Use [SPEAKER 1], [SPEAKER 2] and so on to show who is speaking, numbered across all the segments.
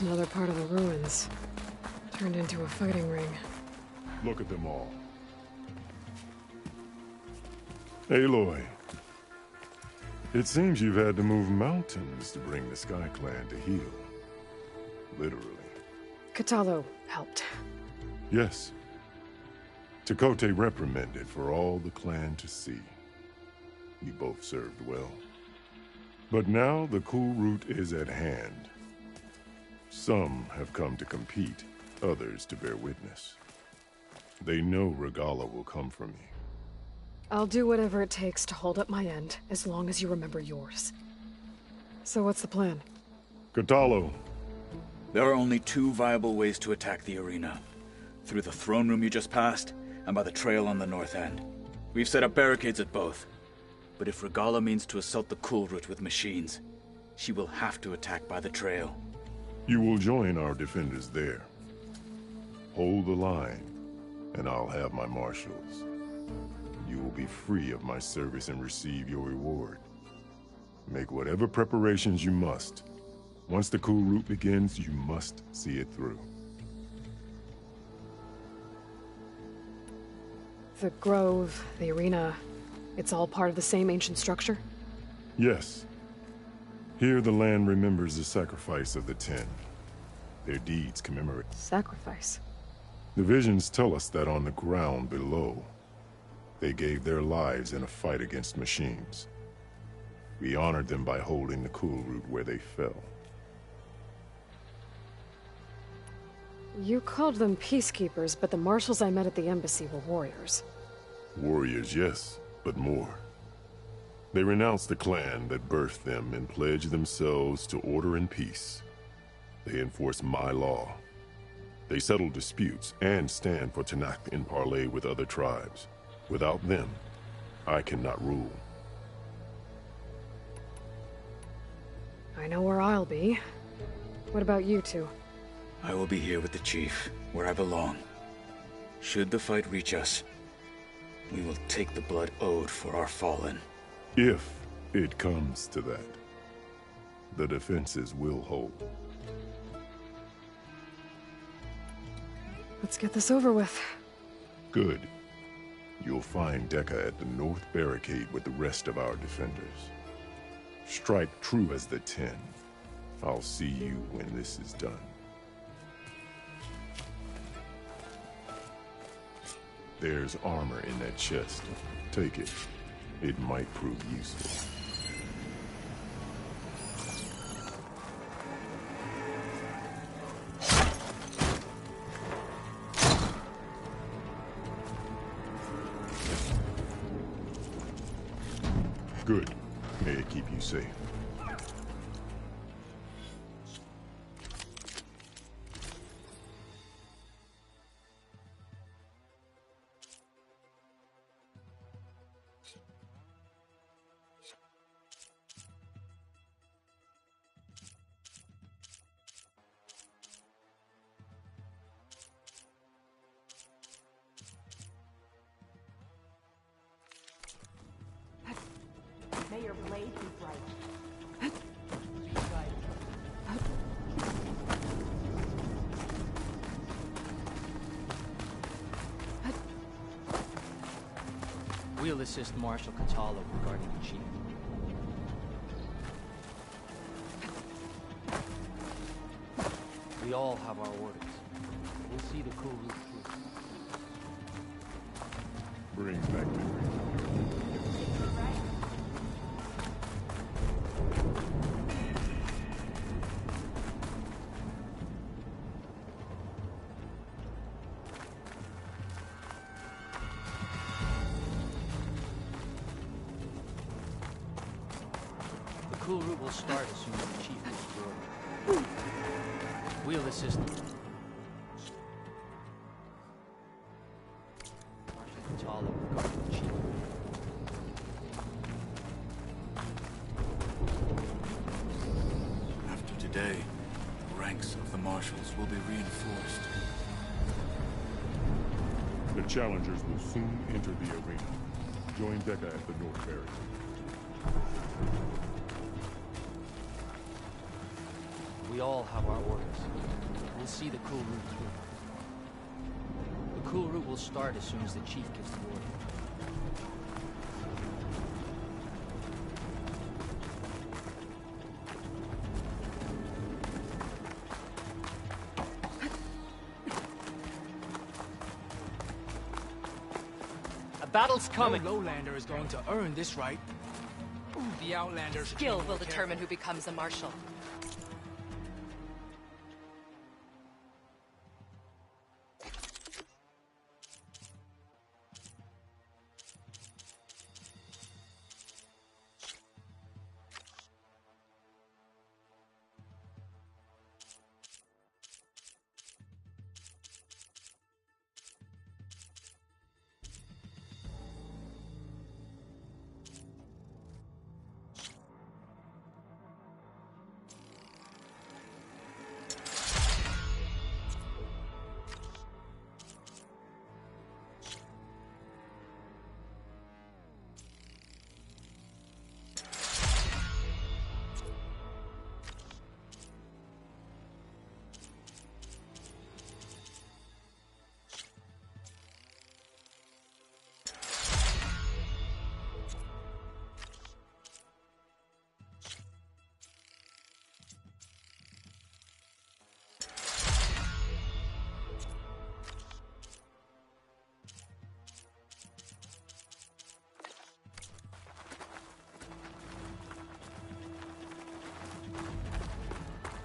[SPEAKER 1] Just another part of the ruins. Turned into a fighting ring.
[SPEAKER 2] Look at them all. Aloy. It seems you've had to move mountains to bring the Sky Clan to heal. Literally.
[SPEAKER 1] Katalo helped.
[SPEAKER 2] Yes. Chakotay reprimanded for all the clan to see. You both served well. But now the cool route is at hand. Some have come to compete, others to bear witness. They know Regala will come for me.
[SPEAKER 1] I'll do whatever it takes to hold up my end, as long as you remember yours. So what's the plan?
[SPEAKER 2] Katalo.
[SPEAKER 3] There are only two viable ways to attack the arena. Through the throne room you just passed, and by the trail on the north end. We've set up barricades at both. But if Regala means to assault the cool route with machines, she will have to attack by the trail.
[SPEAKER 2] You will join our defenders there. Hold the line, and I'll have my marshals. You will be free of my service and receive your reward. Make whatever preparations you must. Once the cool route begins, you must see it through.
[SPEAKER 1] The grove, the arena, it's all part of the same ancient structure?
[SPEAKER 2] Yes. Here the land remembers the sacrifice of the Ten. Their deeds commemorate.
[SPEAKER 1] Sacrifice?
[SPEAKER 2] The visions tell us that on the ground below, they gave their lives in a fight against machines. We honored them by holding the cool route where they fell.
[SPEAKER 1] You called them peacekeepers, but the marshals I met at the embassy were warriors.
[SPEAKER 2] Warriors, yes, but more. They renounced the clan that birthed them and pledged themselves to order and peace. They enforce my law. They settle disputes and stand for Tanakh in parley with other tribes. Without them, I cannot rule.
[SPEAKER 1] I know where I'll be. What about you two?
[SPEAKER 3] I will be here with the chief, where I belong. Should the fight reach us, we will take the blood owed for our fallen.
[SPEAKER 2] If it comes to that, the defenses will hold.
[SPEAKER 1] Let's get this over with.
[SPEAKER 2] Good. You'll find Dekka at the north barricade with the rest of our defenders. Strike true as the Ten. I'll see you when this is done. There's armor in that chest. Take it. It might prove useful. Good. May it keep you safe.
[SPEAKER 4] May your blade be bright.
[SPEAKER 5] We'll assist Marshal Katalo regarding the chief. We all have our orders. We'll see the cool route through.
[SPEAKER 2] Bring back the
[SPEAKER 5] The cool route will start as soon as the chief gives the order. We'll assist him. Marshal Katalo regarding the chief.
[SPEAKER 3] After today, the ranks of the marshals will be reinforced.
[SPEAKER 2] The challengers will soon enter the arena. Join Dekka at the north barricade.
[SPEAKER 5] We all have our orders. We'll see the cool route through. The cool route will start as soon as the chief gives the order. A battle's coming.
[SPEAKER 6] No lowlander is going to earn this right. The outlanders.
[SPEAKER 7] Skill will determine who becomes a marshal.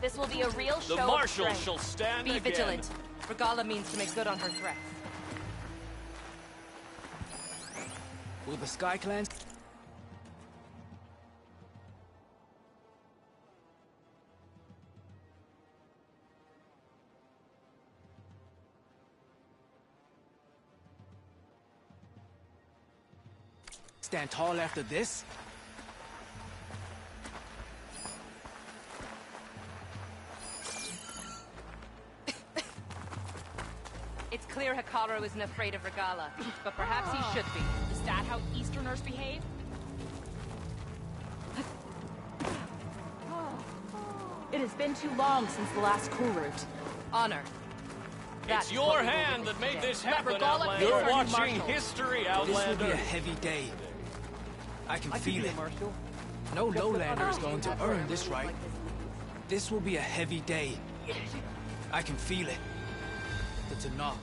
[SPEAKER 4] This will be a real show.
[SPEAKER 8] The marshal
[SPEAKER 4] of strength.
[SPEAKER 8] shall stand
[SPEAKER 7] Be
[SPEAKER 8] again.
[SPEAKER 7] vigilant. Regala means to make good on her threats.
[SPEAKER 6] Will the Sky Clan... stand tall after this?
[SPEAKER 7] It's clear Hikaru isn't afraid of Regala, but perhaps he should be.
[SPEAKER 4] Is that how Easterners behave? It has been too long since the last cool route.
[SPEAKER 7] Honor.
[SPEAKER 8] It's your hand that made this happen,
[SPEAKER 4] Regala
[SPEAKER 8] Outlander.
[SPEAKER 4] face
[SPEAKER 8] You're
[SPEAKER 4] our new
[SPEAKER 8] watching
[SPEAKER 4] marshal.
[SPEAKER 8] history,
[SPEAKER 6] This will be
[SPEAKER 8] Outlander.
[SPEAKER 6] a heavy day. I can
[SPEAKER 5] I could
[SPEAKER 6] feel
[SPEAKER 5] be
[SPEAKER 6] it.
[SPEAKER 5] a marshal.
[SPEAKER 6] No lowlander is going to earn this right. This will be a heavy day. I can feel it. That's enough.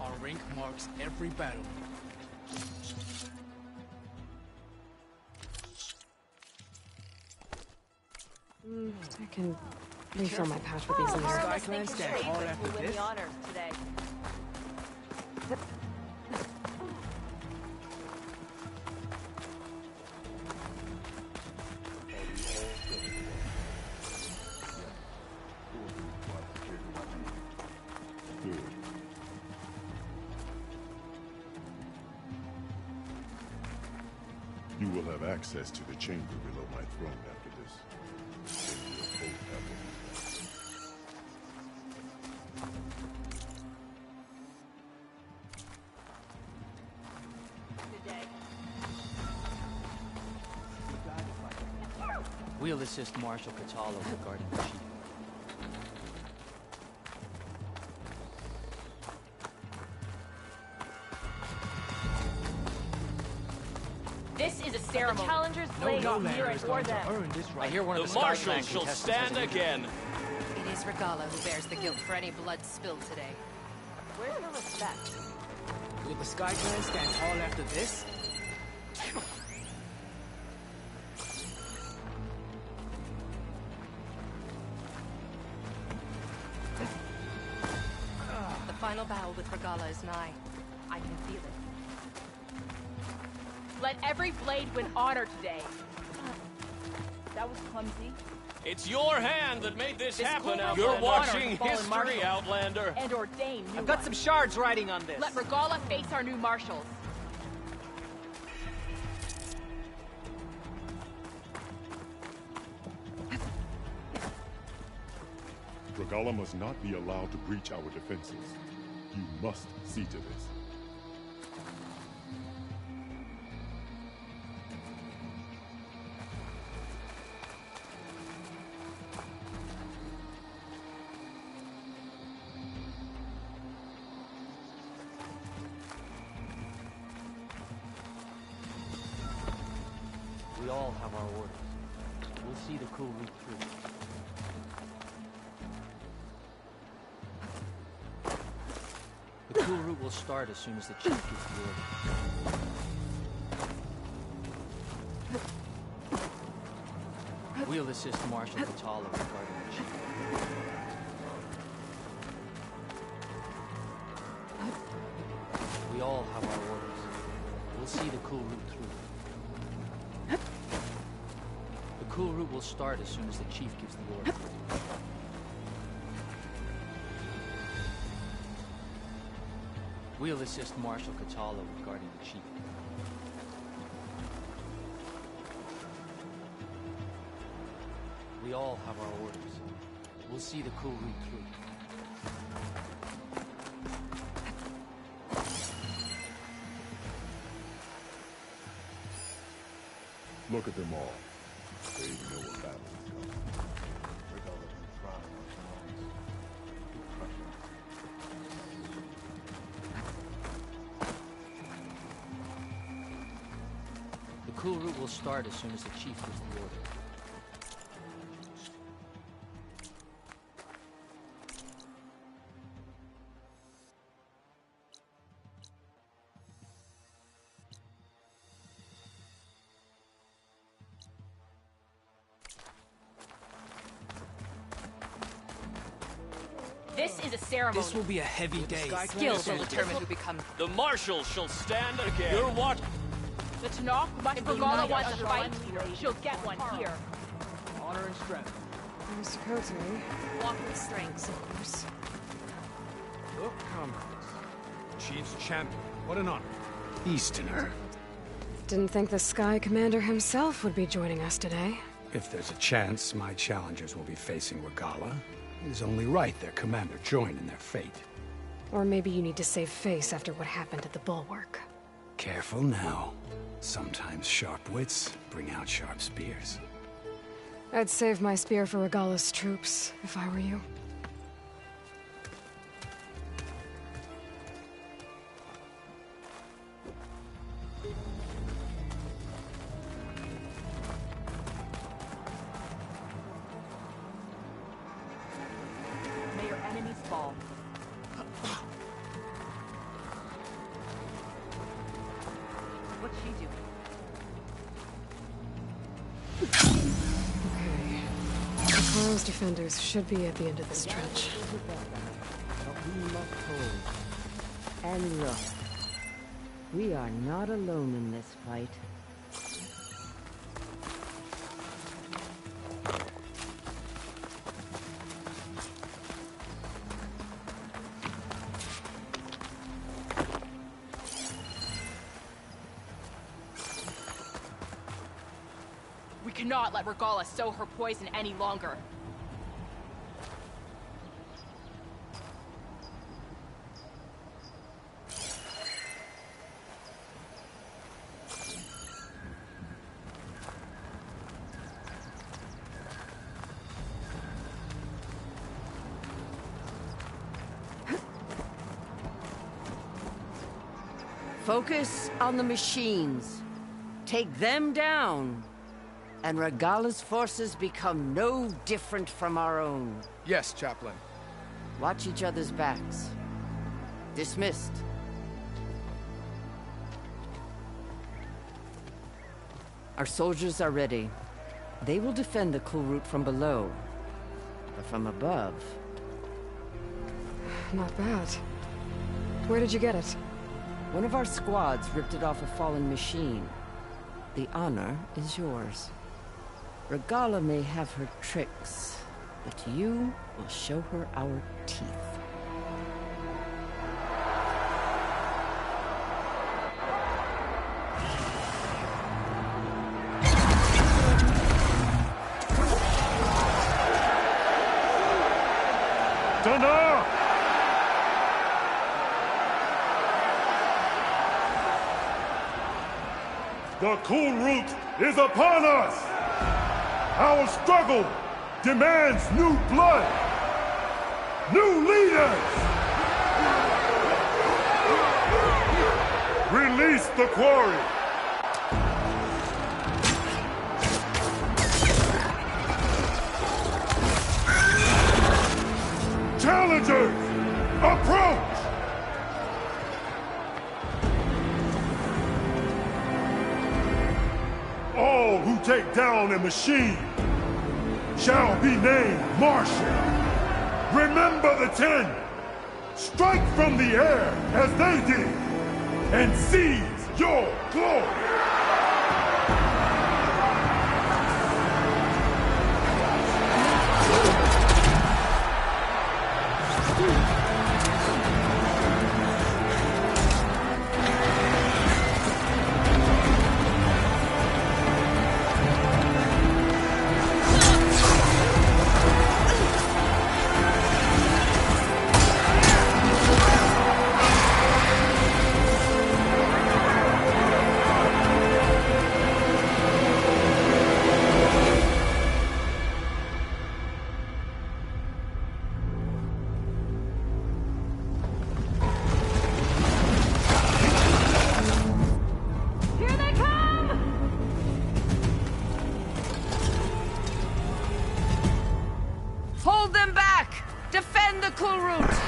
[SPEAKER 6] Our rank marks every battle.
[SPEAKER 1] I can refill my pouch with these in there.
[SPEAKER 6] Sky Clan stand tall after
[SPEAKER 4] will win
[SPEAKER 6] this?
[SPEAKER 4] the honors today.
[SPEAKER 2] Good. You will have access to the chamber below my throne after this. Then we'll both have what we want.
[SPEAKER 4] Today.
[SPEAKER 5] We'll assist Marshal Catalo regarding the chief.
[SPEAKER 4] This is a ceremony. Challenger's
[SPEAKER 6] No
[SPEAKER 4] blade near
[SPEAKER 6] lowlander
[SPEAKER 4] and
[SPEAKER 6] is
[SPEAKER 4] for
[SPEAKER 6] going to
[SPEAKER 4] them.
[SPEAKER 6] earn this
[SPEAKER 5] I
[SPEAKER 6] right.
[SPEAKER 5] hear one of
[SPEAKER 8] The
[SPEAKER 5] the Sky
[SPEAKER 8] marshal
[SPEAKER 5] Clan
[SPEAKER 8] shall
[SPEAKER 5] contestants has
[SPEAKER 8] stand
[SPEAKER 5] an injury.
[SPEAKER 8] again.
[SPEAKER 7] It is Regala who bears the guilt for any blood spilled today.
[SPEAKER 4] Where's the respect?
[SPEAKER 6] Will the Sky Clan stand tall after this?
[SPEAKER 7] The final battle with Regala is nigh. I can feel it.
[SPEAKER 4] Let every blade win honor today. That was clumsy.
[SPEAKER 8] It's your hand that made this
[SPEAKER 4] This
[SPEAKER 8] happen,
[SPEAKER 4] cool
[SPEAKER 8] Outlander.
[SPEAKER 4] will
[SPEAKER 8] You're
[SPEAKER 4] honor
[SPEAKER 8] watching
[SPEAKER 4] the fallen
[SPEAKER 8] history,
[SPEAKER 4] marshal.
[SPEAKER 8] Outlander.
[SPEAKER 4] And ordain new
[SPEAKER 5] I've got
[SPEAKER 4] ones.
[SPEAKER 5] some shards riding on this.
[SPEAKER 4] Let Regala face our new marshals.
[SPEAKER 2] Regala must not be allowed to breach our defenses. You must see to this.
[SPEAKER 5] We all have our orders. We'll see the cool route through. The cool route will start as soon as the chief gives the order. We'll assist Marshal Catala regarding the chief. We all have our orders. We'll see the cool route through. The cool route will start as soon as the chief gives the order. We'll assist Marshal Catala regarding the chief. We all have our orders. We'll see the cool route through.
[SPEAKER 2] Look at them all. They even know what battle is coming. Regala can thrive on surroundings. Crush
[SPEAKER 5] it. The cool route will start as soon as the chief gives the order.
[SPEAKER 4] This is a ceremony.
[SPEAKER 6] This will be a heavy day.
[SPEAKER 7] Skill will determine who becomes.
[SPEAKER 8] The marshal shall stand again. Your what?
[SPEAKER 4] The Tanakh, if Regala wants to fight, she'll get one here.
[SPEAKER 6] Honor and strength.
[SPEAKER 1] Mr. Cote.
[SPEAKER 7] Walk with strength.
[SPEAKER 1] Of course.
[SPEAKER 9] Look, comrades. Chief's champion. What an honor. Easterner.
[SPEAKER 1] Didn't think the Sky Commander himself would be joining us today.
[SPEAKER 9] If there's a chance my challengers will be facing Regala, it is only right their commander join in their fate.
[SPEAKER 1] Or maybe you need to save face after what happened at the Bulwark.
[SPEAKER 9] Careful now. Sometimes sharp wits bring out sharp spears.
[SPEAKER 1] I'd save my spear for Regala's troops, if I were you.
[SPEAKER 4] May your enemies fall. What's she doing?
[SPEAKER 1] Okay. Cataro's defenders should be at the end of the stretch.
[SPEAKER 10] But we must hold. And look, we are not alone in this fight.
[SPEAKER 4] We cannot let Regala sow her poison any longer.
[SPEAKER 10] Focus on the machines. Take them down. And Regala's forces become no different from our own.
[SPEAKER 6] Yes, Chaplain.
[SPEAKER 10] Watch each other's backs. Dismissed. Our soldiers are ready. They will defend the cool route from below. But from above...
[SPEAKER 1] Not bad. Where did you get it?
[SPEAKER 10] One of our squads ripped it off a fallen machine. The honor is yours. Regala may have her tricks, but you will show her our teeth.
[SPEAKER 2] Dana! The cool route is upon us! Our struggle demands new blood! New leaders! Release the quarry! take down a machine shall be named Martian. Remember the 10. Strike from the air as they did, and seize your glory.
[SPEAKER 10] Hold them back! Defend the cool route!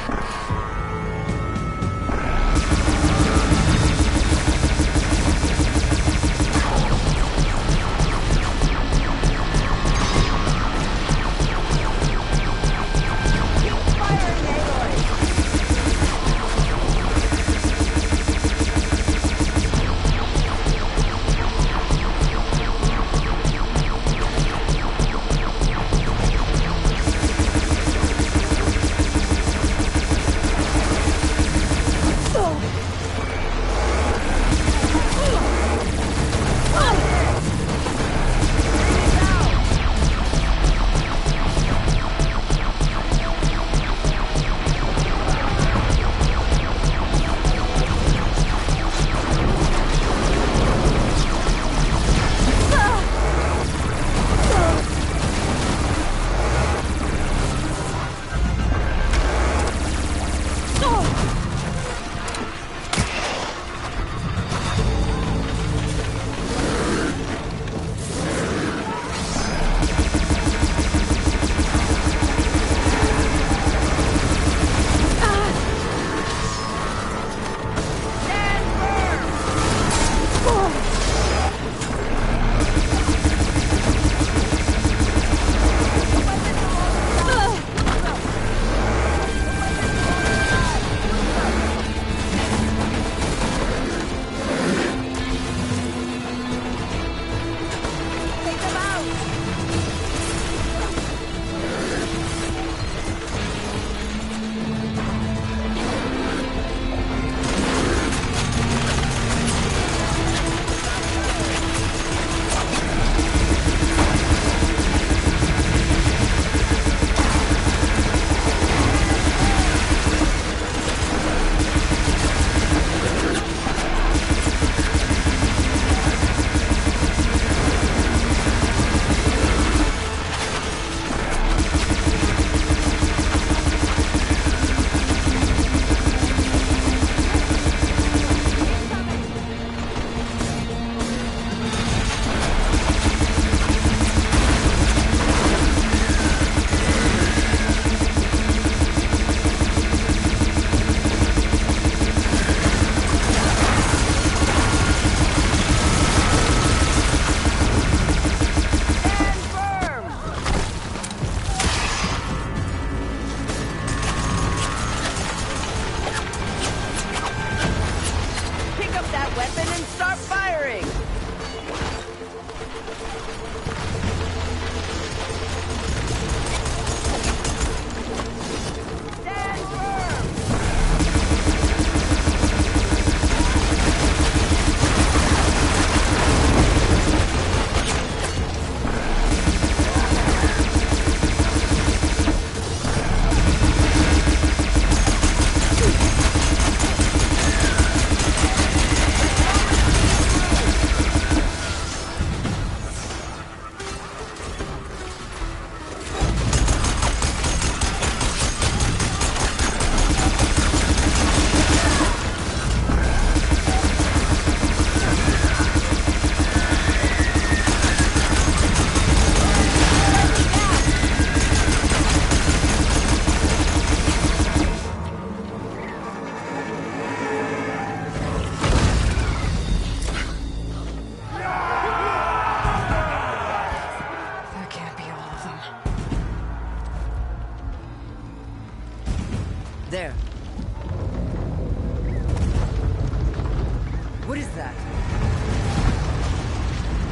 [SPEAKER 10] What is that?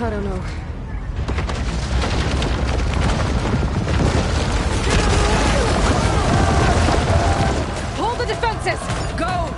[SPEAKER 1] I don't know. Hold the defenses! Go!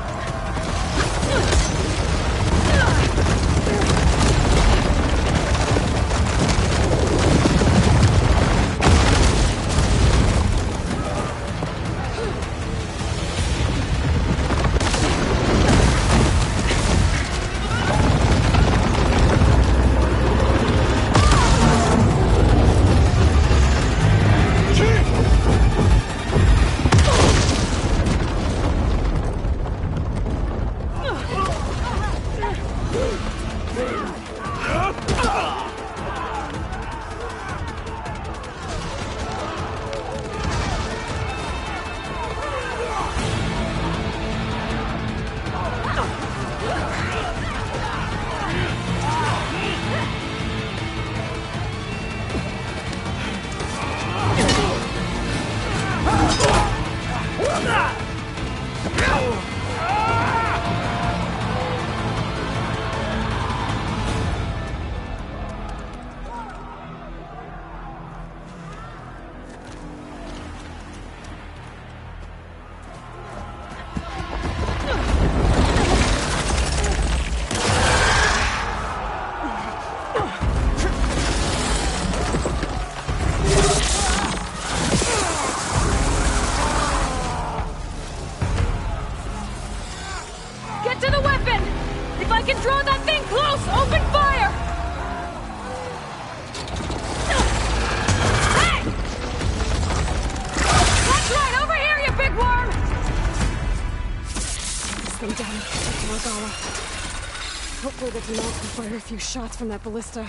[SPEAKER 1] Hopefully the Denal can fire a few shots from that ballista.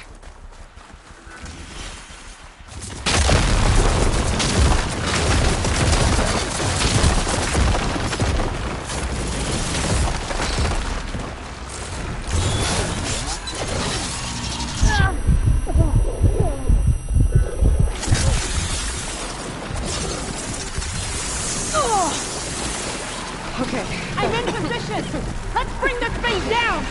[SPEAKER 1] Okay.
[SPEAKER 4] I'm in position! Let's bring this thing down!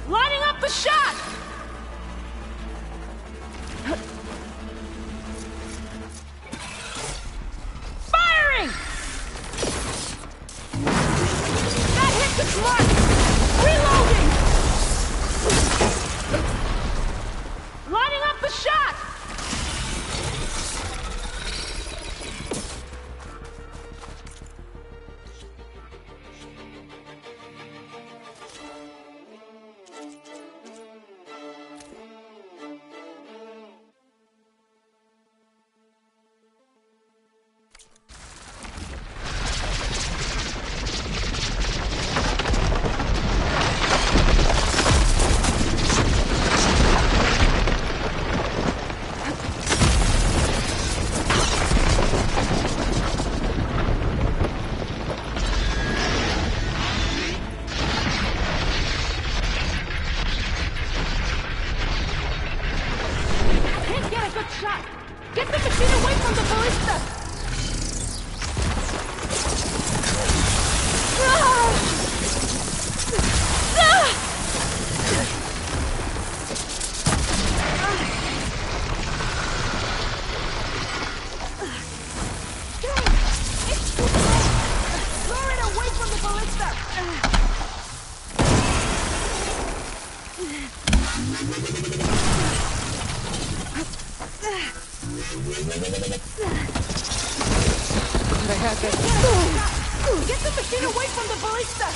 [SPEAKER 4] Lining up the shot! Firing! That hit the mark! Reloading! Lining up the shot! Get the machine away from the ballista! Lure it away from the ballista!
[SPEAKER 1] I had this.
[SPEAKER 4] Get the machine away from the ballista!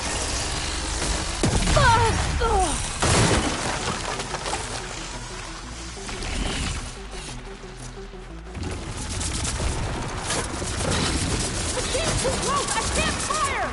[SPEAKER 4] Machine's too close! I can't fire!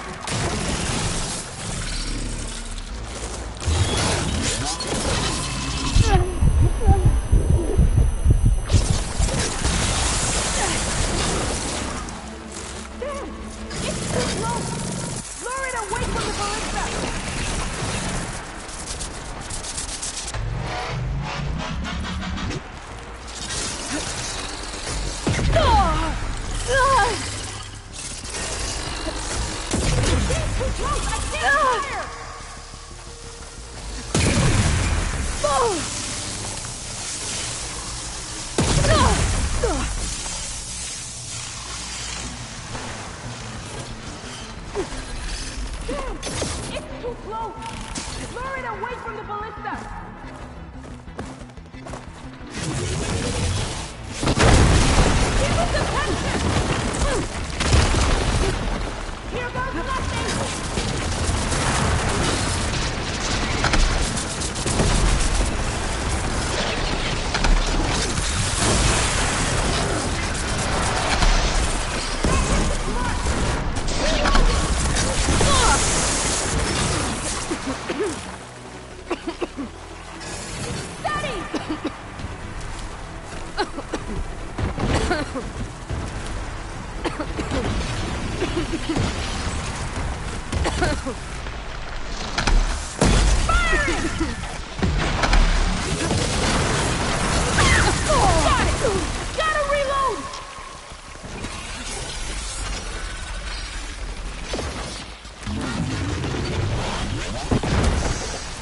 [SPEAKER 4] Too close! I can't fire! Damn! It's too close! Lure it away from the ballista! Give us attention! Here goes nothing!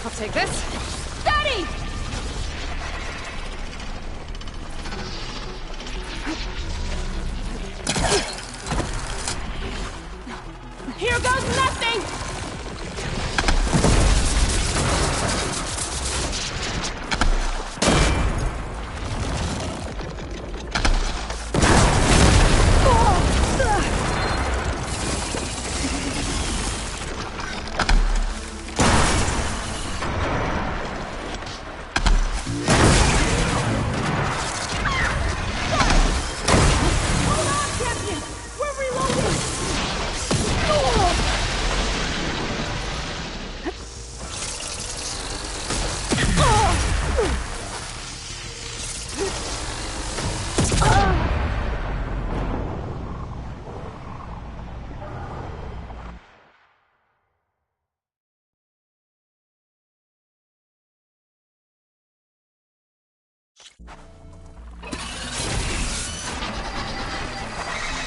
[SPEAKER 1] I'll take this.
[SPEAKER 4] Steady! Here goes nothing!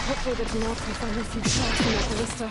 [SPEAKER 1] Hopefully the Tanakh can finally see shots from that ballista.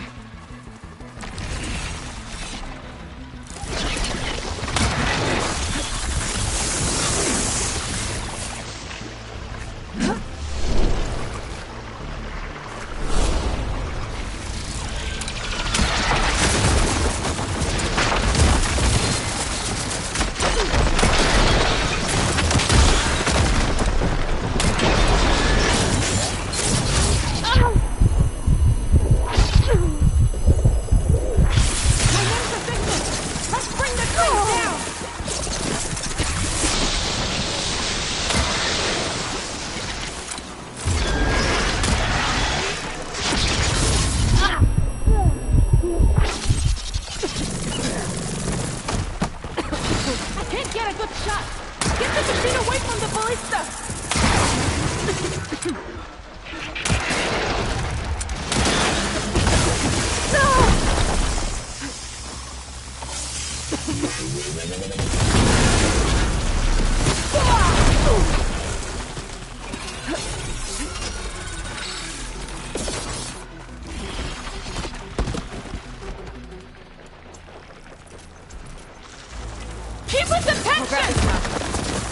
[SPEAKER 4] Keep us attention!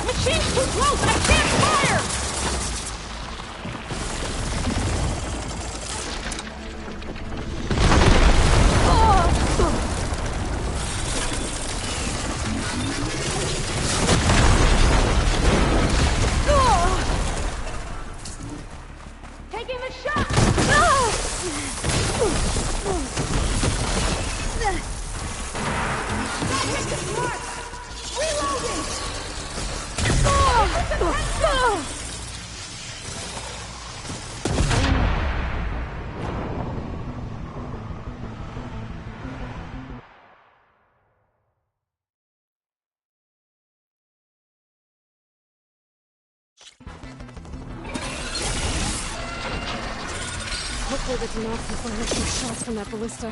[SPEAKER 4] Machine's too close! I can't fire! Taking the shot! That hit the mark! Reloading!
[SPEAKER 1] Hopefully the Tanakh can finally see shots from that ballista.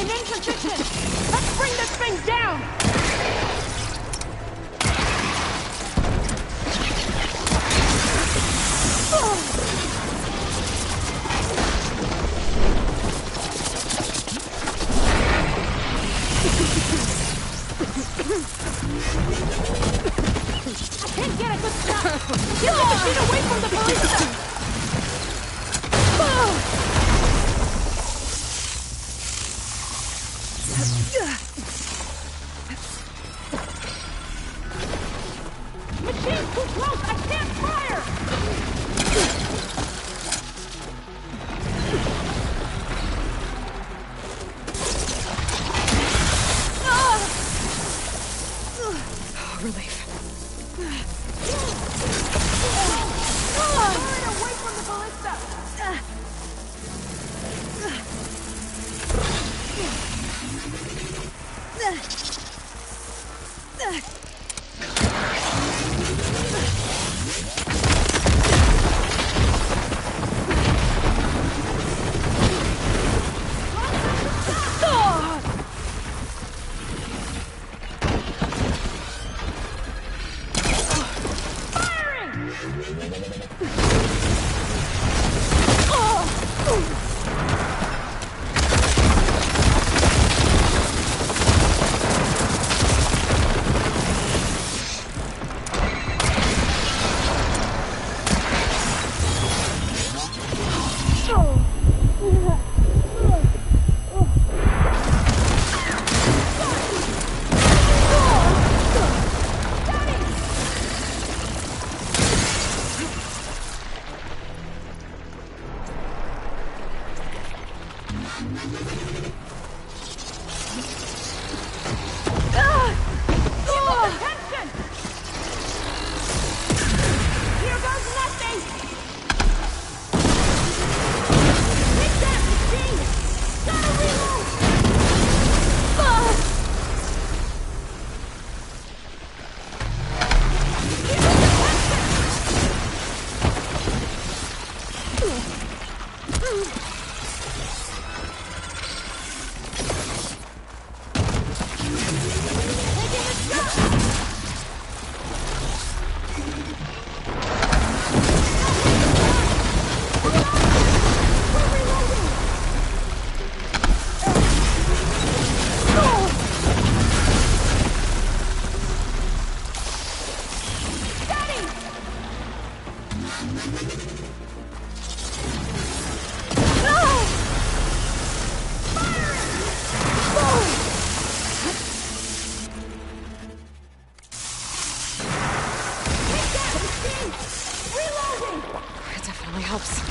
[SPEAKER 4] I'm in position! Let's bring this thing down! I can't get a good shot! Get the machine away from the ballista! Machine's too close! I can't fire!
[SPEAKER 1] Oh, relief.
[SPEAKER 4] Away from the ballista!
[SPEAKER 1] It definitely helps.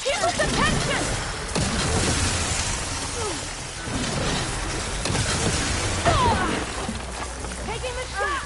[SPEAKER 4] Keep us attention! Taking the shot!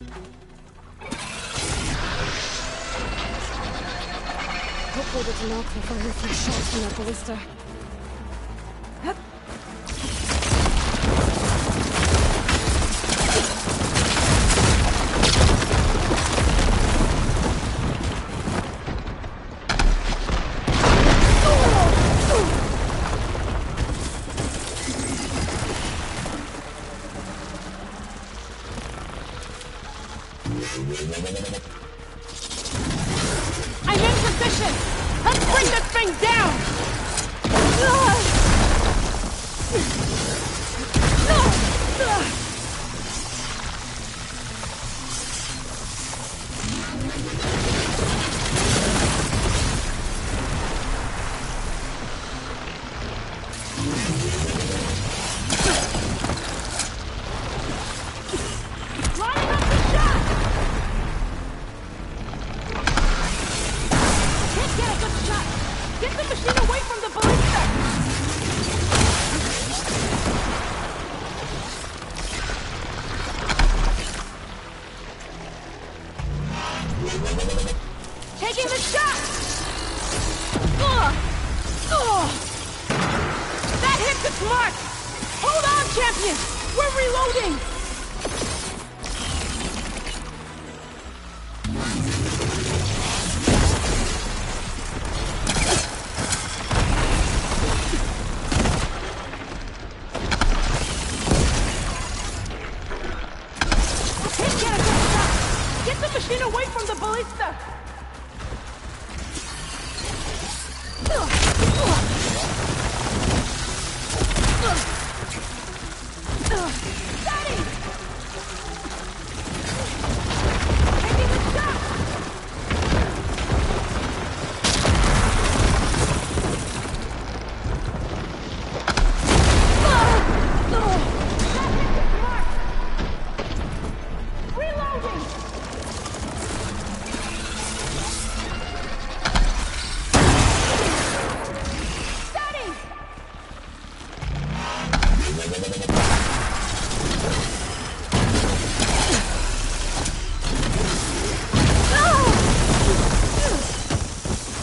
[SPEAKER 1] Hopefully the Tanakh will fire a few shots from that ballista.
[SPEAKER 4] I'm in position! Let's bring this thing down! Line up the shot! Can't get a good shot! Get the machine away from the ballista! Taking the shot! That hits its mark! Hold on, champion! We're reloading! Can't get a good shot! Get the machine away from the ballista! Steady! Taking the shot! That hit its mark! Reloading! Steady!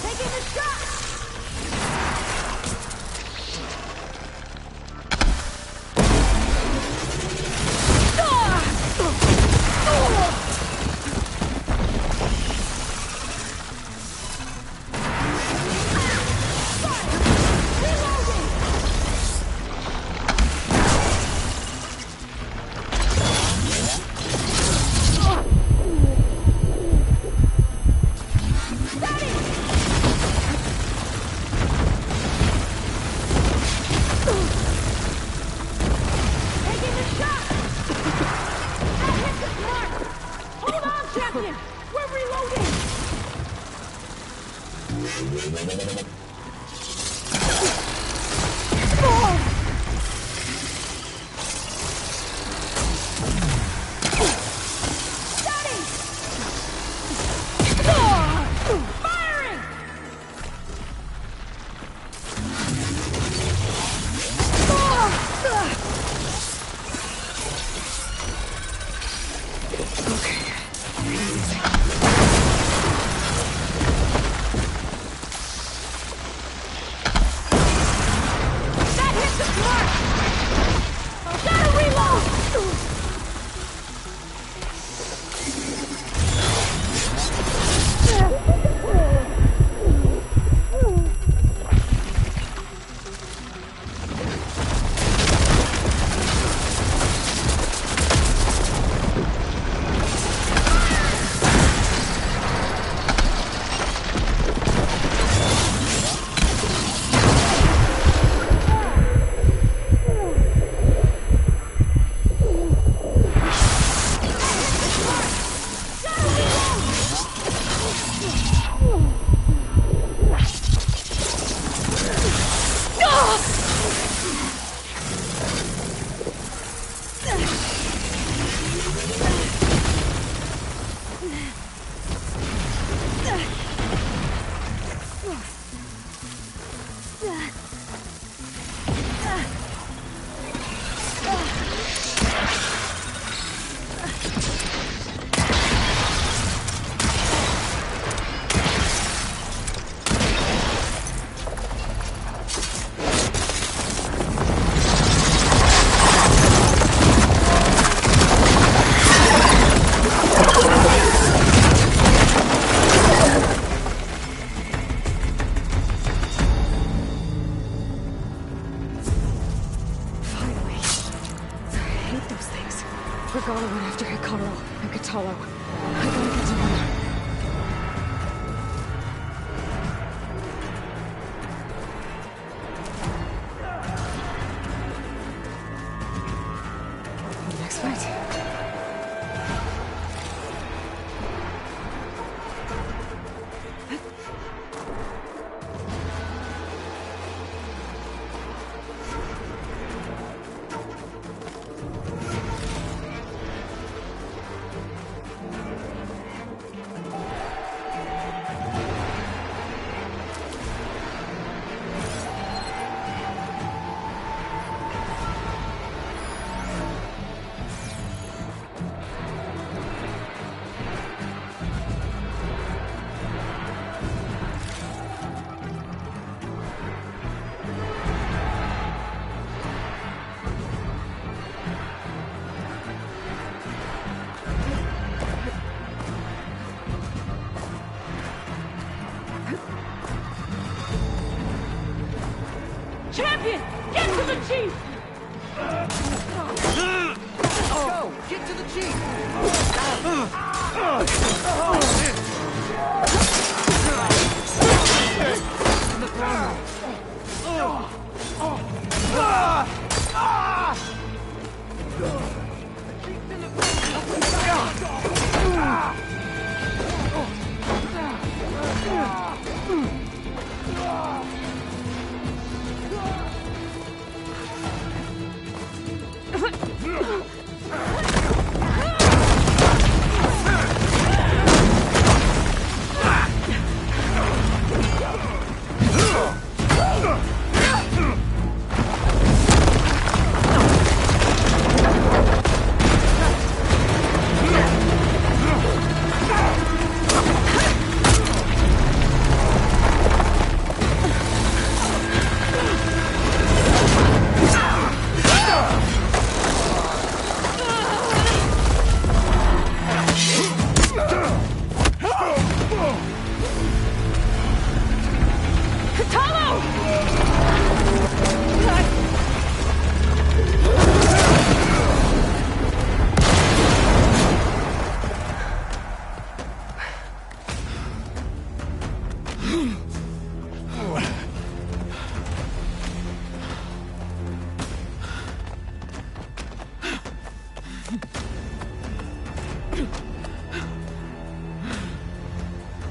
[SPEAKER 4] Taking the shot! Reloading!
[SPEAKER 1] Regala went after Hikaru and Katalo. I gotta get to them. Next fight.
[SPEAKER 4] Champion! Get to the chief!
[SPEAKER 5] Go! Get to the chief!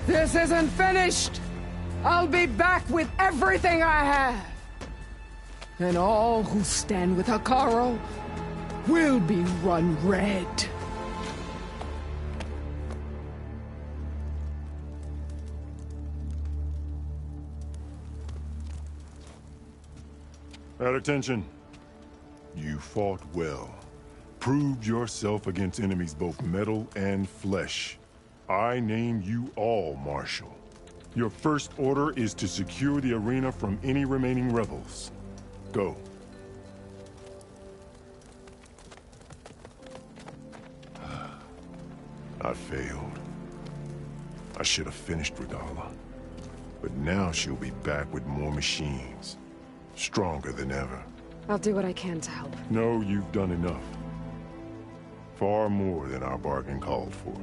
[SPEAKER 11] This isn't finished! I'll be back with everything I have! And all who stand with Hikaru will be run red.
[SPEAKER 2] At attention. You fought well. Proved yourself against enemies both metal and flesh. I name you all Marshal. Your first order is to secure the arena from any remaining rebels. Go. I failed. I should have finished Regala. But now she'll be back with more machines. Stronger than ever.
[SPEAKER 1] I'll do what I can to help.
[SPEAKER 2] No, you've done enough. Far more than our bargain called for.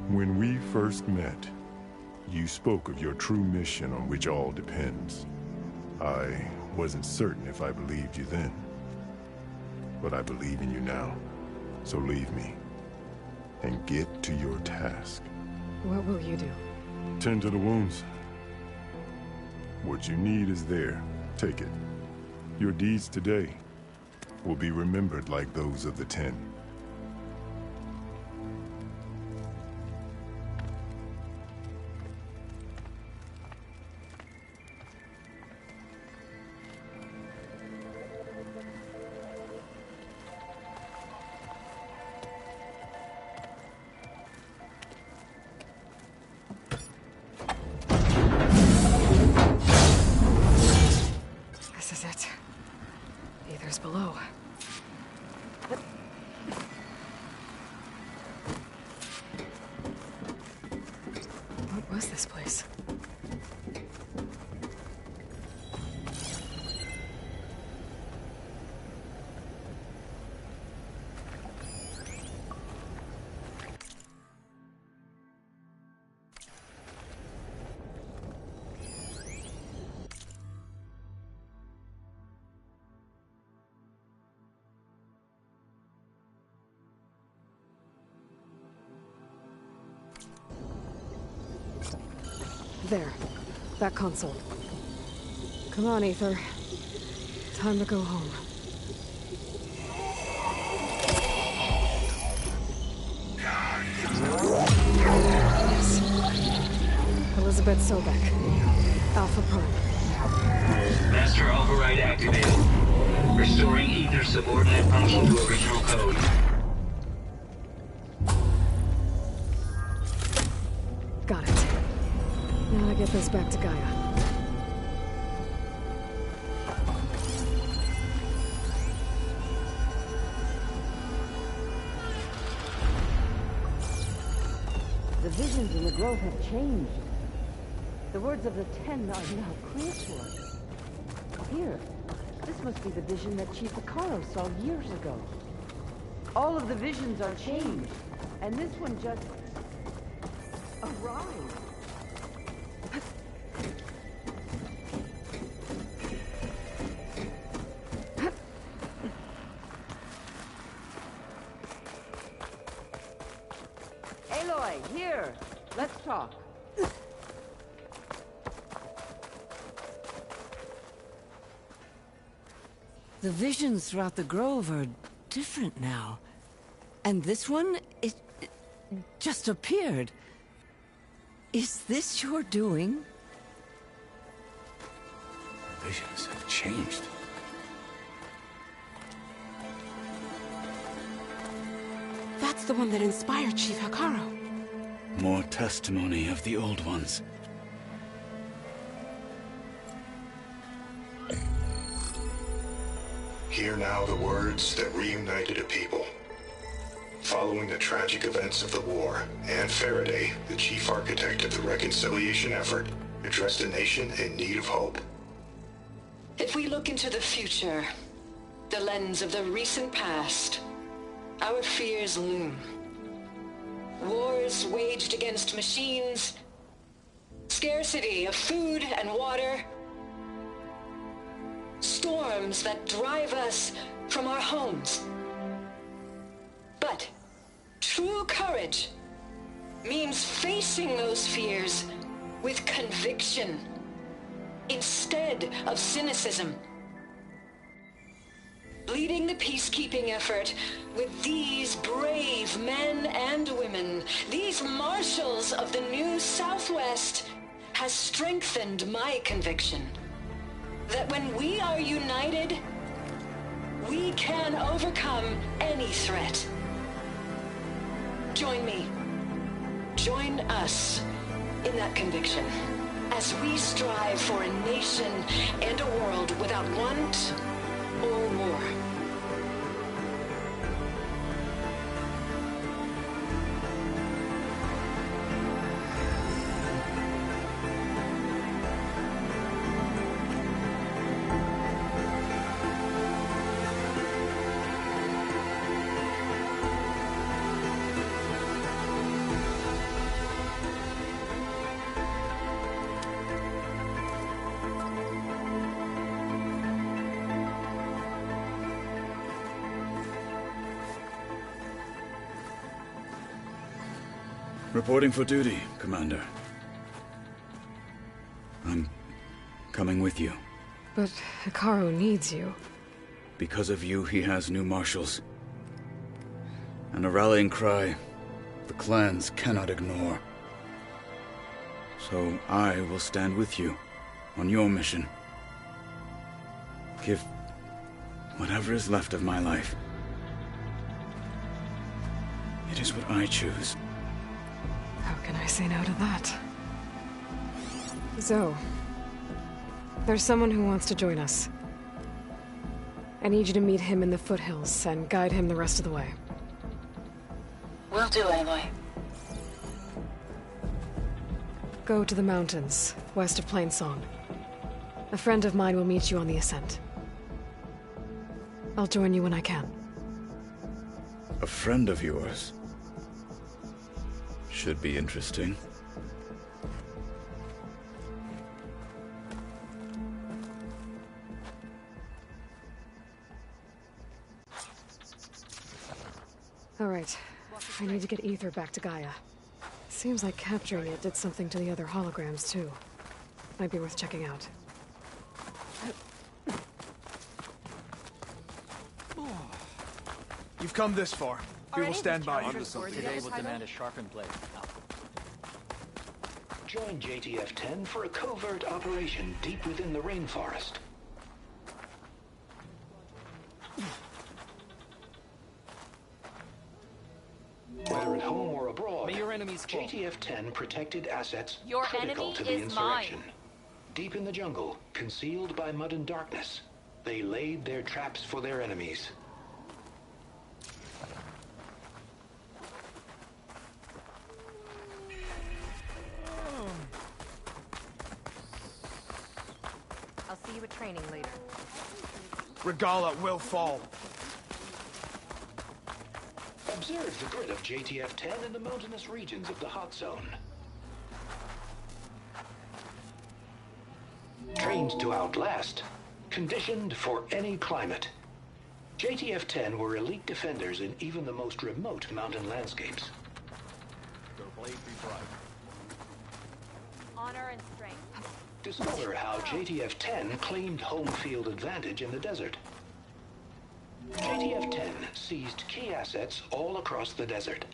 [SPEAKER 2] When we first met, you spoke of your true mission on which all depends. I wasn't certain if I believed you then. But I believe in you now. So leave me. And get to your task.
[SPEAKER 1] What will you do?
[SPEAKER 2] Tend to the wounds. What you need is there. Take it. Your deeds today will be remembered like those of the 10.
[SPEAKER 1] This is it. Aether's below. What was this place? There. That console. Come on, Aether. Time to go home. Yes. Elizabeth Sobek. Alpha Prime.
[SPEAKER 12] Master override activated. Restoring Aether subordinate function to original code.
[SPEAKER 1] Got it. Now I get this back to Gaia.
[SPEAKER 10] The visions in the grove have changed. The words of the Ten are now clear to us. Here, this must be the vision that Chief Hikaru saw years ago. All of the visions are changed, and this one just arrived. Aloy, here. Let's talk. The visions throughout the grove are different now. And this one, it just appeared. Is this your doing?
[SPEAKER 3] Visions have changed.
[SPEAKER 13] That's the one that inspired Chief Hikaru.
[SPEAKER 3] More testimony of the old ones.
[SPEAKER 14] Hear now the words that reunited a people. Following the tragic events of the war, Anne Faraday, the chief architect of the reconciliation effort, addressed a nation in need of hope.
[SPEAKER 15] If we look into the future, the lens of the recent past, our fears loom. Wars waged against machines, scarcity of food and water, storms that drive us from our homes. But true courage means facing those fears with conviction instead of cynicism. Leading the peacekeeping effort with these brave men and women, these marshals of the new Southwest, has strengthened my conviction that when we are united, we can overcome any threat. Join me. Join us in that conviction as we strive for a nation and a world without want or war.
[SPEAKER 3] Reporting for duty, Commander. I'm coming with you.
[SPEAKER 1] But Hikaru needs you.
[SPEAKER 3] Because of you, he has new marshals. And a rallying cry the clans cannot ignore. So I will stand with you on your mission. Give whatever is left of my life. It is what I choose.
[SPEAKER 1] How can I say no to that? Zoe, there's someone who wants to join us. I need you to meet him in the foothills and guide him the rest of the way.
[SPEAKER 15] Will do, Aloy.
[SPEAKER 1] Go to the mountains, west of Plainsong. A friend of mine will meet you on the ascent. I'll join you when I can.
[SPEAKER 3] A friend of yours? Should be interesting.
[SPEAKER 1] All right. I need to get Aether back to Gaia. Seems like capturing it did something to the other holograms, too. Might be worth checking out.
[SPEAKER 6] You've come this far. We will stand by you.
[SPEAKER 5] Today will demand a sharpened blade.
[SPEAKER 14] Join JTF-10 for a covert operation deep within the rainforest. Whether at home or abroad,
[SPEAKER 5] May your enemies fall.
[SPEAKER 14] JTF-10 protected assets
[SPEAKER 7] Your
[SPEAKER 14] critical
[SPEAKER 7] enemy
[SPEAKER 14] to the
[SPEAKER 7] is
[SPEAKER 14] insurrection.
[SPEAKER 7] mine.
[SPEAKER 14] Deep in the jungle, concealed by mud and darkness, they laid their traps for their enemies.
[SPEAKER 7] I'll see you at training later.
[SPEAKER 6] Regala will fall.
[SPEAKER 14] Observe the grid of JTF-10 in the mountainous regions of the hot zone. Trained to outlast, conditioned for any climate. JTF-10 were elite defenders in even the most remote mountain landscapes.
[SPEAKER 8] Your blade be bright.
[SPEAKER 7] Honor and strength.
[SPEAKER 14] Discover how JTF-10 claimed home field advantage in the desert. JTF-10 seized key assets all across the desert.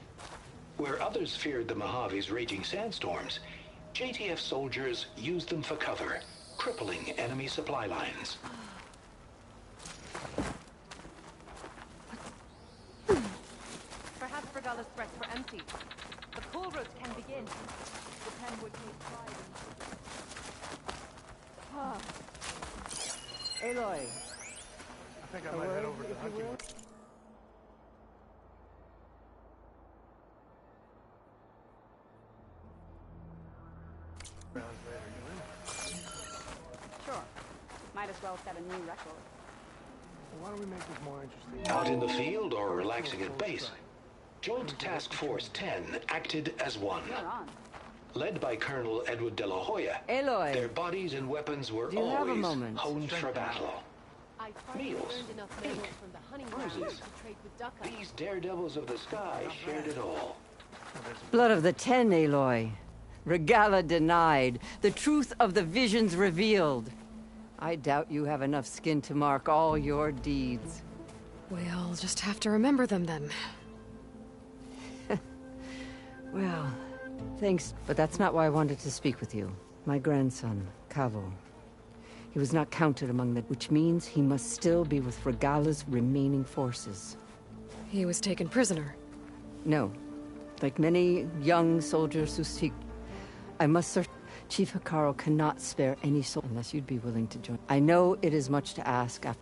[SPEAKER 14] Where others feared the Mojave's raging sandstorms, JTF soldiers used them for cover, crippling enemy supply lines.
[SPEAKER 7] Perhaps Regala's threats were empty. The cool route can begin. The pen would take pride in...
[SPEAKER 10] Aloy.
[SPEAKER 16] I think I might head over to the hunting.
[SPEAKER 17] Sure. Might as well set a new record.
[SPEAKER 16] Why don't we make this more interesting?
[SPEAKER 14] Out in the field or relaxing at base, Joint Task Force 10 acted as one.
[SPEAKER 17] You're on.
[SPEAKER 14] Led by Colonel Edward de la Hoya,
[SPEAKER 10] Aloy.
[SPEAKER 14] their bodies and weapons were
[SPEAKER 10] Do you have a
[SPEAKER 14] always
[SPEAKER 10] moment?
[SPEAKER 14] honed for battle. Meals, ink,
[SPEAKER 13] from the hunting
[SPEAKER 14] bruises. These daredevils of the sky shared it all.
[SPEAKER 10] Blood of the Ten, Aloy. Regala denied. The truth of the visions revealed. I doubt you have enough skin to mark all your deeds.
[SPEAKER 1] We'll just have to remember them then.
[SPEAKER 10] Well, thanks, but that's not why I wanted to speak with you. My grandson, Cavo. He was not counted among the... which means he must still be with Regala's remaining forces.
[SPEAKER 1] He was taken prisoner.
[SPEAKER 10] No. Like many young soldiers who seek... I must search... Chief Hikaru cannot spare any soul unless you'd be willing to join. I know it is much to ask after...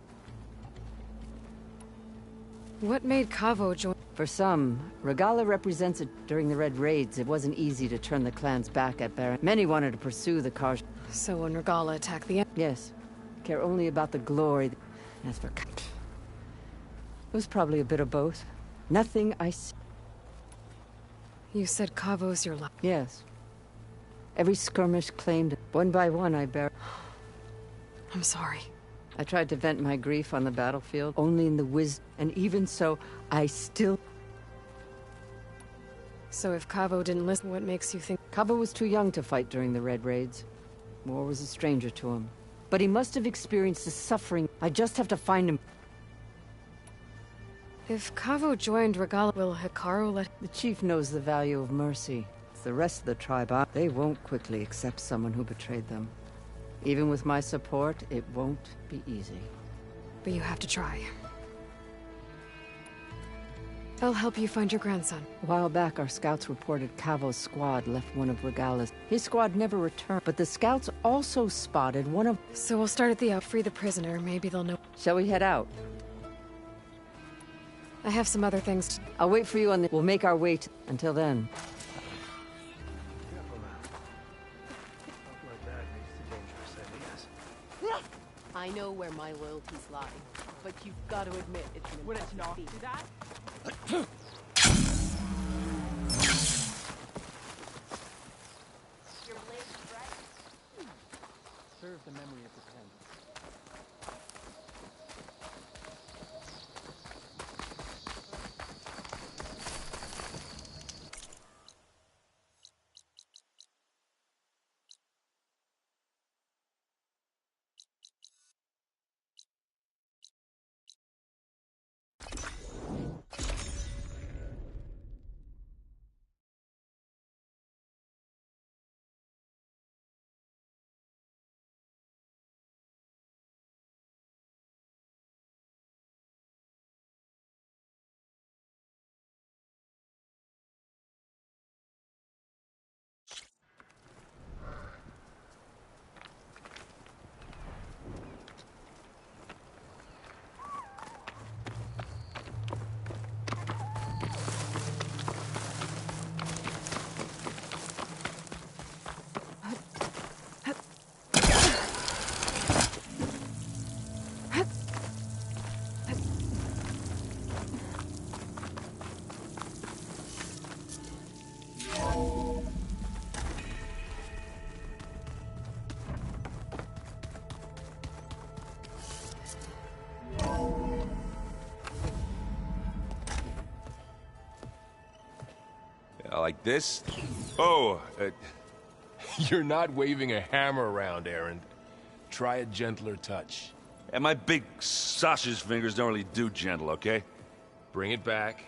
[SPEAKER 1] What made Cavo join?
[SPEAKER 10] For some, Regala represents it. During the Red Raids, it wasn't easy to turn the clans back at Baron. Many wanted to pursue the Karj.
[SPEAKER 1] So when Regala attacked the...
[SPEAKER 10] Yes. Care only about the glory. As for... It was probably a bit of both. Nothing I see.
[SPEAKER 1] You said Cavo's your life.
[SPEAKER 10] Yes. Every skirmish claimed. One by one, I bear...
[SPEAKER 1] I'm sorry.
[SPEAKER 10] I tried to vent my grief on the battlefield, only in the wisdom, and even so, I still...
[SPEAKER 1] So if Cavo didn't listen, what makes you think...
[SPEAKER 10] Cavo was too young to fight during the Red Raids. War was a stranger to him. But he must have experienced the suffering. I just have to find him.
[SPEAKER 1] If Cavo joined Regala, will Hikaru let...
[SPEAKER 10] The chief knows the value of mercy. It's the rest of the tribe. They won't quickly accept someone who betrayed them. Even with my support, it won't be easy.
[SPEAKER 1] But you have to try. I'll help you find your grandson.
[SPEAKER 10] A while back, our scouts reported Cavo's squad left one of Regala's. His squad never returned, but the scouts also spotted one of...
[SPEAKER 1] So we'll start at the free the prisoner. Maybe they'll know...
[SPEAKER 10] Shall we head out?
[SPEAKER 1] I have some other things to...
[SPEAKER 10] I'll wait for you on the... We'll make our way to... Until then.
[SPEAKER 13] I know where my loyalties lie, but you've got to admit it's an
[SPEAKER 4] Would it
[SPEAKER 13] impressive
[SPEAKER 4] not
[SPEAKER 13] feat.
[SPEAKER 4] do that?
[SPEAKER 7] Your blade is bright.
[SPEAKER 5] Serve the memory of the pen.
[SPEAKER 18] Like this? Oh, you're not waving a hammer around, Aaron. Try a gentler touch.
[SPEAKER 19] And my big sausage fingers don't really do gentle, okay?
[SPEAKER 18] Bring it back.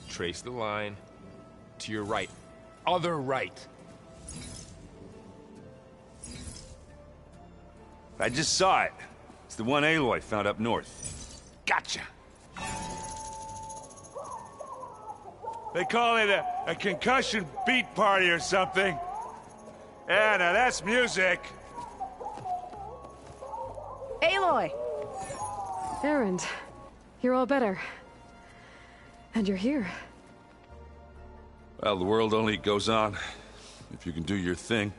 [SPEAKER 18] Trace the line. To your right. Other right.
[SPEAKER 19] I just saw it. It's the one Aloy found up north. Gotcha! They call it a concussion beat party or something. Yeah, now that's music.
[SPEAKER 1] Aloy! Erend, you're all better. And you're here.
[SPEAKER 19] Well, the world only goes on if you can do your thing.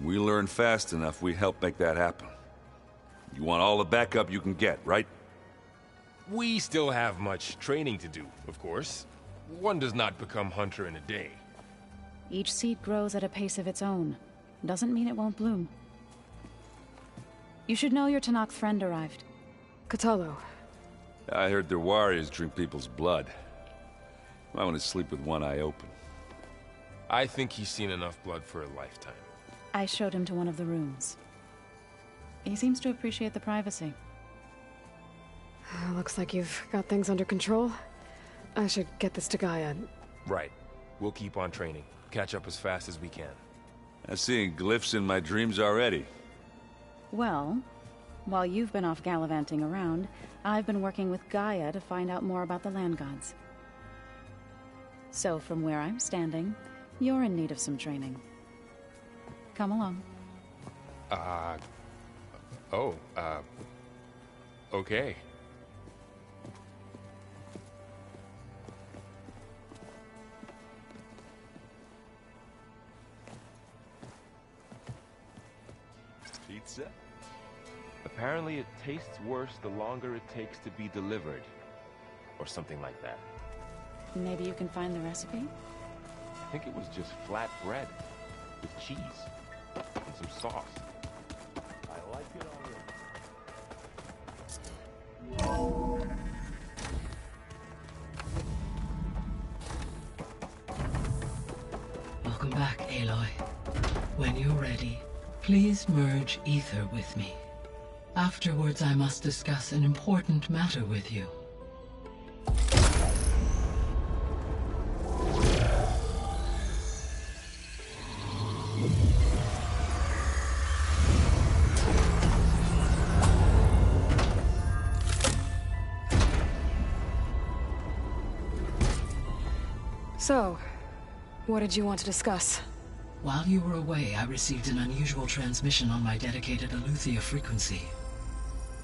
[SPEAKER 19] We learn fast enough, we help make that happen. You want all the backup you can get, right?
[SPEAKER 18] We still have much training to do, of course. One does not become hunter in a day.
[SPEAKER 20] Each seed grows at a pace of its own. Doesn't mean it won't bloom. You should know your Tanakh friend arrived.
[SPEAKER 1] Katalo.
[SPEAKER 19] I heard their warriors drink people's blood. I want to sleep with one eye open.
[SPEAKER 18] I think he's seen enough blood for a lifetime.
[SPEAKER 20] I showed him to one of the rooms. He seems to appreciate the privacy.
[SPEAKER 1] Looks like you've got things under control. I should get this to Gaia.
[SPEAKER 18] Right. We'll keep on training. Catch up as fast as we can.
[SPEAKER 19] I'm seeing glyphs in my dreams already.
[SPEAKER 20] Well, while you've been off gallivanting around, I've been working with Gaia to find out more about the land gods. So from where I'm standing, you're in need of some training. Come along.
[SPEAKER 18] Okay.
[SPEAKER 19] Pizza?
[SPEAKER 18] Apparently it tastes worse the longer it takes to be delivered. Or something like that.
[SPEAKER 20] Maybe you can find the recipe?
[SPEAKER 18] I think it was just flat bread. With cheese. And some sauce.
[SPEAKER 8] I like it already.
[SPEAKER 21] Welcome back, Aloy. When you're ready, please merge ether with me. Afterwards, I must discuss an important matter with you.
[SPEAKER 1] So, what did you want to discuss?
[SPEAKER 21] While you were away, I received an unusual transmission on my dedicated Aletheia frequency.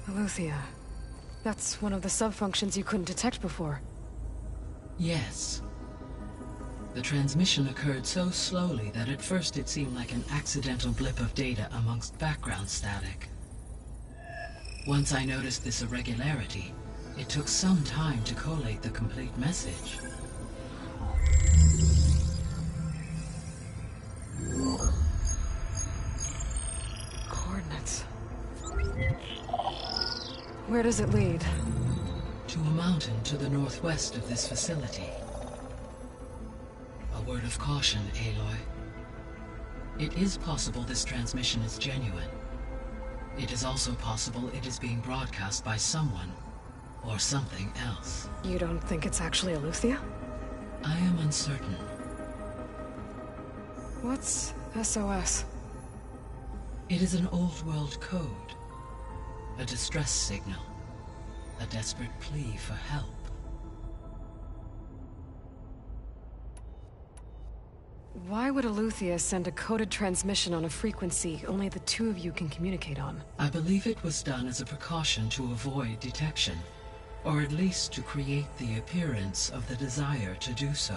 [SPEAKER 1] Aletheia. That's one of the sub-functions you couldn't detect before.
[SPEAKER 21] Yes. The transmission occurred so slowly that at first it seemed like an accidental blip of data amongst background static. Once I noticed this irregularity, it took some time to collate the complete message.
[SPEAKER 1] Coordinates. Where does it lead?
[SPEAKER 21] To a mountain to the northwest of this facility. A word of caution, Aloy. It is possible this transmission is genuine. It is also possible it is being broadcast by someone or something else.
[SPEAKER 1] You don't think it's actually Aletheia?
[SPEAKER 21] I am uncertain.
[SPEAKER 1] What's SOS?
[SPEAKER 21] It is an old world code. A distress signal. A desperate plea for help.
[SPEAKER 1] Why would Aletheia send a coded transmission on a frequency only the two of you can communicate on?
[SPEAKER 21] I believe it was done as a precaution to avoid detection, or at least to create the appearance of the desire to do so.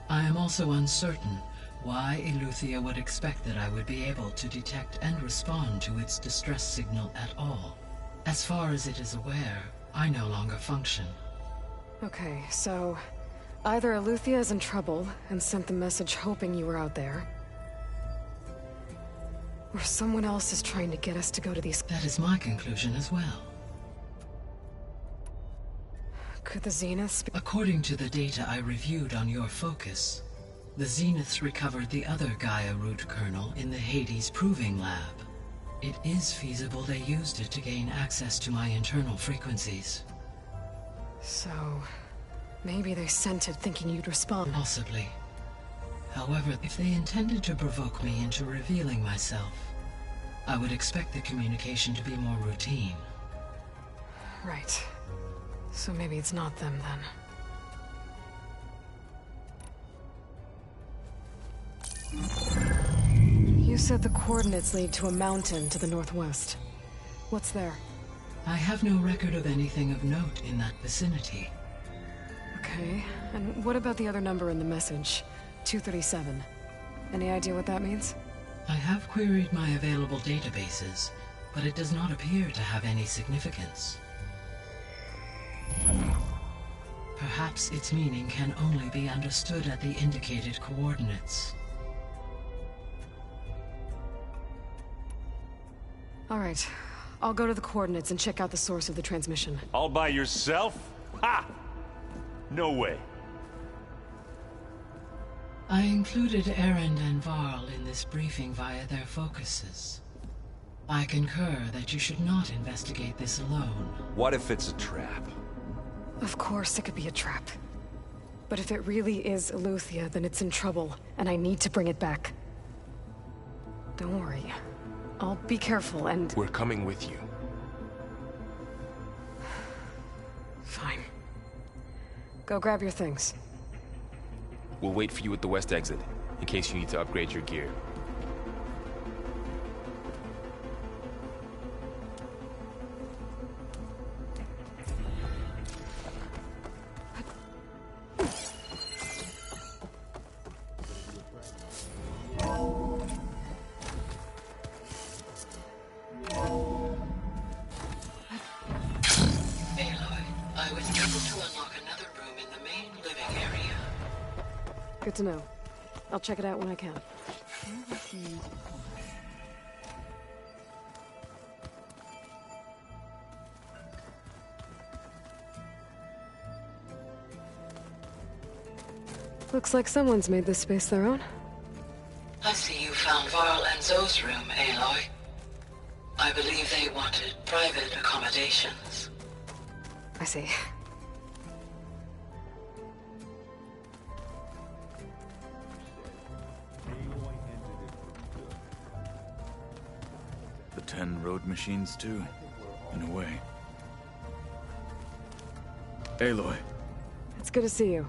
[SPEAKER 21] I am also uncertain why Aletheia would expect that I would be able to detect and respond to its distress signal at all. As far as it is aware, I no longer function.
[SPEAKER 1] Okay, so either Aletheia is in trouble and sent the message hoping you were out there, or someone else is trying to get us to go to these...
[SPEAKER 21] That is my conclusion as well.
[SPEAKER 1] Could the Zeniths be...
[SPEAKER 21] According to the data I reviewed on your focus, The Zeniths recovered the other Gaia root kernel in the Hades Proving Lab. It is feasible they used it to gain access to my internal frequencies.
[SPEAKER 1] So, maybe they sent it thinking you'd respond.
[SPEAKER 21] Possibly. However, if they intended to provoke me into revealing myself, I would expect the communication to be more routine.
[SPEAKER 1] Right. So maybe it's not them then. You said the coordinates lead to a mountain to the northwest. What's there?
[SPEAKER 21] I have no record of anything of note in that vicinity.
[SPEAKER 1] Okay, and what about the other number in the message? 237. Any idea what that means?
[SPEAKER 21] I have queried my available databases, but it does not appear to have any significance. Perhaps its meaning can only be understood at the indicated coordinates.
[SPEAKER 1] All right. I'll go to the coordinates and check out the source of the transmission.
[SPEAKER 9] All by yourself? Ha! No way.
[SPEAKER 21] I included Erend and Varl in this briefing via their focuses. I concur that you should not investigate this alone.
[SPEAKER 19] What if it's a trap?
[SPEAKER 1] Of course it could be a trap. But if it really is Eleuthia, then it's in trouble, and I need to bring it back. Don't worry. I'll be careful and...
[SPEAKER 18] We're coming with you.
[SPEAKER 1] Fine. Go grab your things.
[SPEAKER 18] We'll wait for you at the west exit, in case you need to upgrade your gear.
[SPEAKER 1] Good to know. I'll check it out when I can. Looks like someone's made this space their own.
[SPEAKER 21] I see you found Varl and Zoe's room, Aloy. I believe they wanted private accommodations.
[SPEAKER 1] I see.
[SPEAKER 3] The 10 road machines too, in a way. Aloy.
[SPEAKER 1] It's good to see you.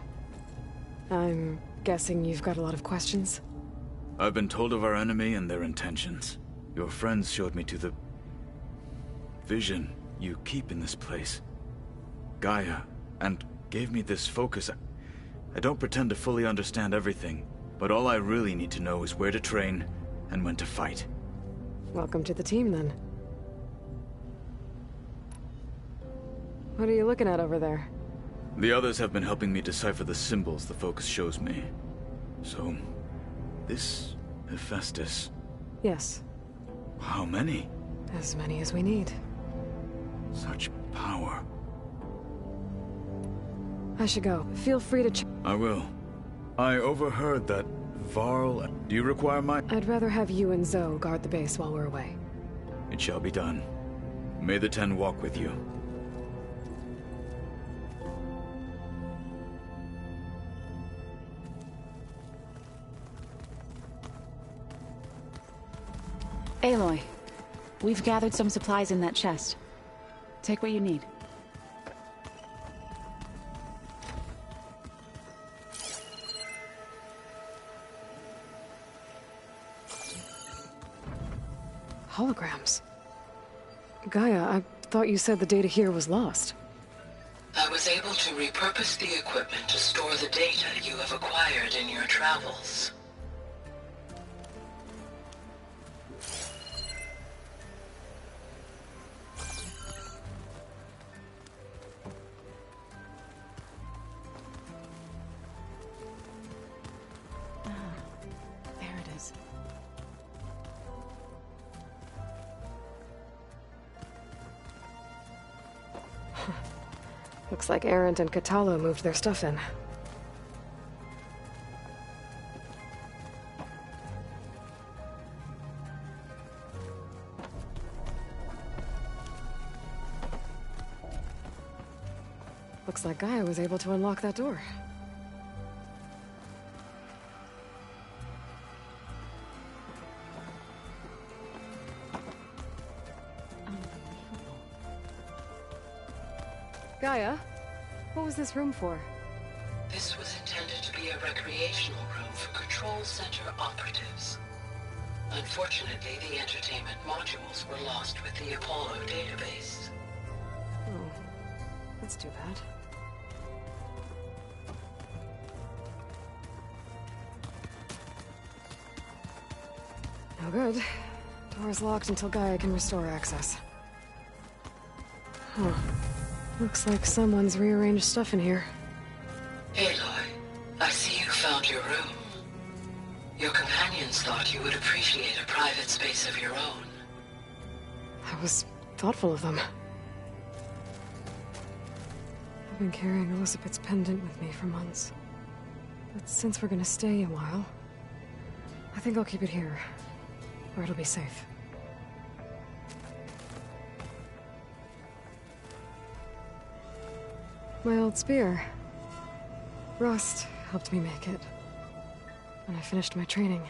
[SPEAKER 1] I'm guessing you've got a lot of questions?
[SPEAKER 3] I've been told of our enemy and their intentions. Your friends showed me to the vision you keep in this place. Gaia, and gave me this focus. I don't pretend to fully understand everything, but all I really need to know is where to train and when to fight.
[SPEAKER 1] Welcome to the team, then. What are you looking at over there?
[SPEAKER 3] The others have been helping me decipher the symbols the focus shows me. So, this Hephaestus...
[SPEAKER 1] Yes.
[SPEAKER 3] How many?
[SPEAKER 1] As many as we need.
[SPEAKER 3] Such power.
[SPEAKER 1] I should go. Feel free to
[SPEAKER 3] I will. I overheard that Varl... Do you require my...
[SPEAKER 1] I'd rather have you and Zoe guard the base while we're away.
[SPEAKER 3] It shall be done. May the 10 walk with you.
[SPEAKER 20] Aloy, we've gathered some supplies in that chest. Take what you need.
[SPEAKER 1] Holograms. Gaia, I thought you said the data here was lost.
[SPEAKER 21] I was able to repurpose the equipment to store the data you have acquired in your travels.
[SPEAKER 20] There it is.
[SPEAKER 1] Looks like Erend and Katala moved their stuff in. Looks like Gaia was able to unlock that door. Gaia, what was this room for?
[SPEAKER 21] This was intended to be a recreational room for Control Center operatives. Unfortunately, the entertainment modules were lost with the Apollo database.
[SPEAKER 1] Oh, that's too bad. No good. Door's locked until Gaia can restore access. Huh. Looks like someone's rearranged stuff in here.
[SPEAKER 21] Aloy, I see you found your room. Your companions thought you would appreciate a private space of your own.
[SPEAKER 1] That was thoughtful of them. I've been carrying Elizabeth's pendant with me for months. But since we're gonna stay a while, I think I'll keep it here, where it'll be safe. My old spear. Rust helped me make it when I finished my training.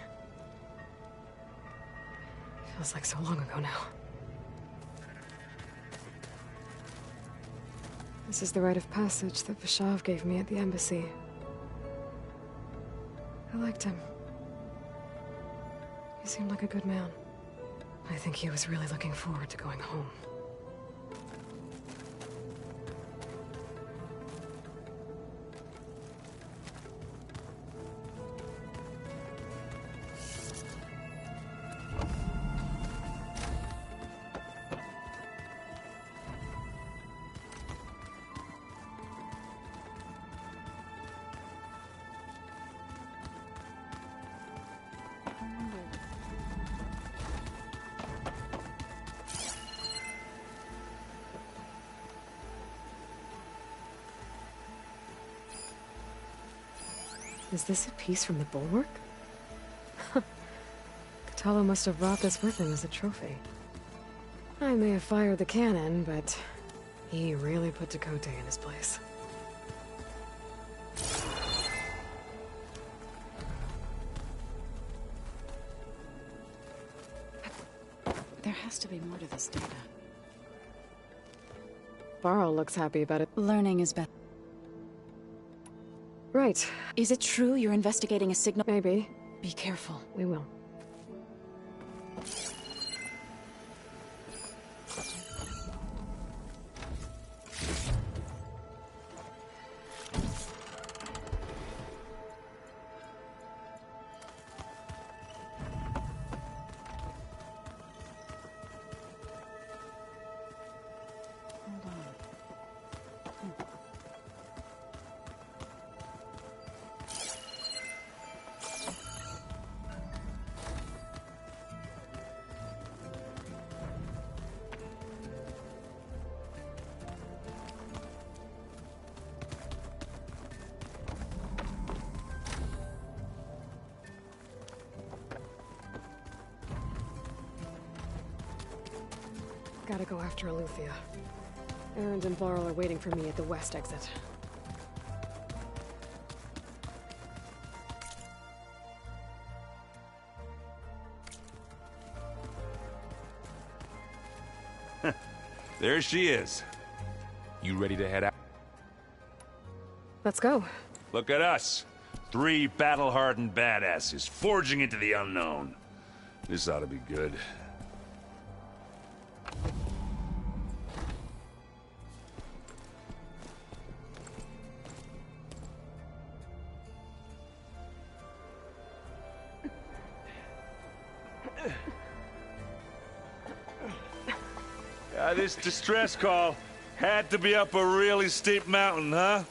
[SPEAKER 1] Feels like so long ago now. This is the rite of passage that Vashav gave me at the embassy. I liked him. He seemed like a good man. I think he was really looking forward to going home. Is this a piece from the bulwark? Katalo must have brought this with him as a trophy. I may have fired the cannon, but he really put Dakota in his place.
[SPEAKER 20] There has to be more to this data.
[SPEAKER 1] Varl looks happy about it.
[SPEAKER 20] Learning is better.
[SPEAKER 1] Right.
[SPEAKER 20] Is it true you're investigating a signal?
[SPEAKER 1] Maybe.
[SPEAKER 20] Be careful.
[SPEAKER 1] We will. Gotta go after Eleuthia. Erend and Varl are waiting for me at the west exit.
[SPEAKER 19] There she is.
[SPEAKER 18] You ready to head out?
[SPEAKER 1] Let's go.
[SPEAKER 19] Look at us. 3 battle-hardened badasses forging into the unknown. This ought to be good. This distress call had to be up a really steep mountain, huh?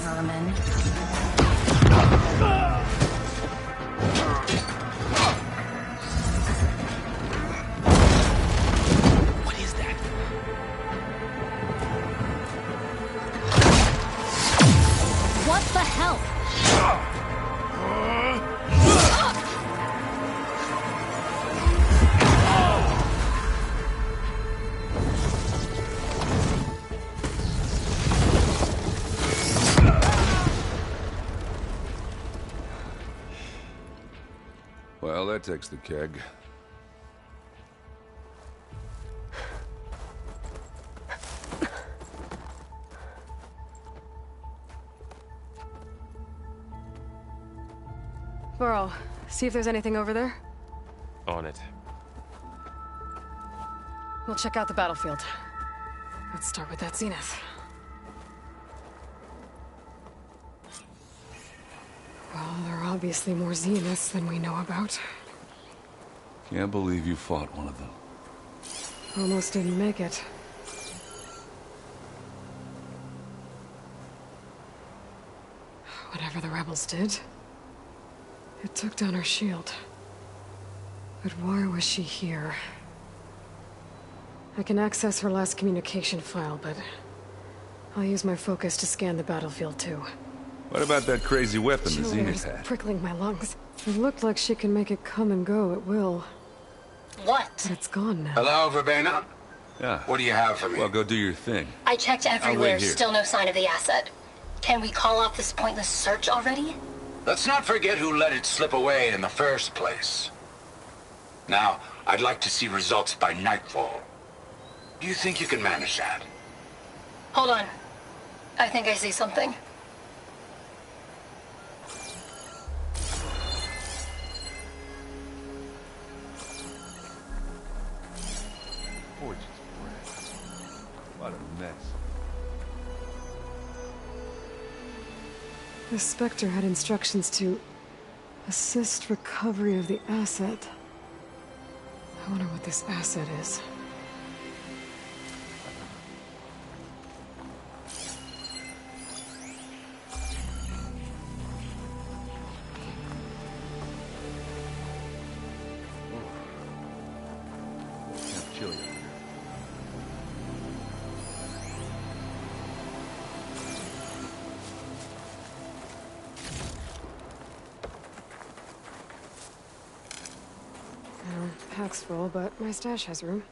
[SPEAKER 20] Not a man. What the hell?
[SPEAKER 19] Well, that takes the keg.
[SPEAKER 1] Burrow, see if there's anything over there.
[SPEAKER 18] On it.
[SPEAKER 1] We'll check out the battlefield. Let's start with that zenith. Well, there are obviously more zeniths than we know about.
[SPEAKER 19] Can't believe you fought one of them.
[SPEAKER 1] Almost didn't make it. Whatever the rebels did, it took down her shield. But why was she here? I can access her last communication file, but I'll use my focus to scan the battlefield too.
[SPEAKER 19] What about that crazy weapon the
[SPEAKER 1] Chill
[SPEAKER 19] Zenith
[SPEAKER 1] air's
[SPEAKER 19] had?
[SPEAKER 1] prickling my lungs. It looked like she can make it come and go at will.
[SPEAKER 11] What?
[SPEAKER 1] But it's gone now.
[SPEAKER 11] Hello, Verbena?
[SPEAKER 19] Yeah.
[SPEAKER 11] What do you have for me?
[SPEAKER 19] Well, go do your thing.
[SPEAKER 11] I checked
[SPEAKER 19] everywhere,
[SPEAKER 11] still no sign of the asset. Can we call off this pointless search already? Let's not forget who let it slip away in the first place. Now, I'd like to see results by nightfall. Do you think you can manage that?
[SPEAKER 22] Hold on. I think I see something.
[SPEAKER 19] Gorgeous breath. What a mess.
[SPEAKER 1] The Spectre had instructions to assist recovery of the asset. I wonder what this asset is. Pack's full, but my stash has room.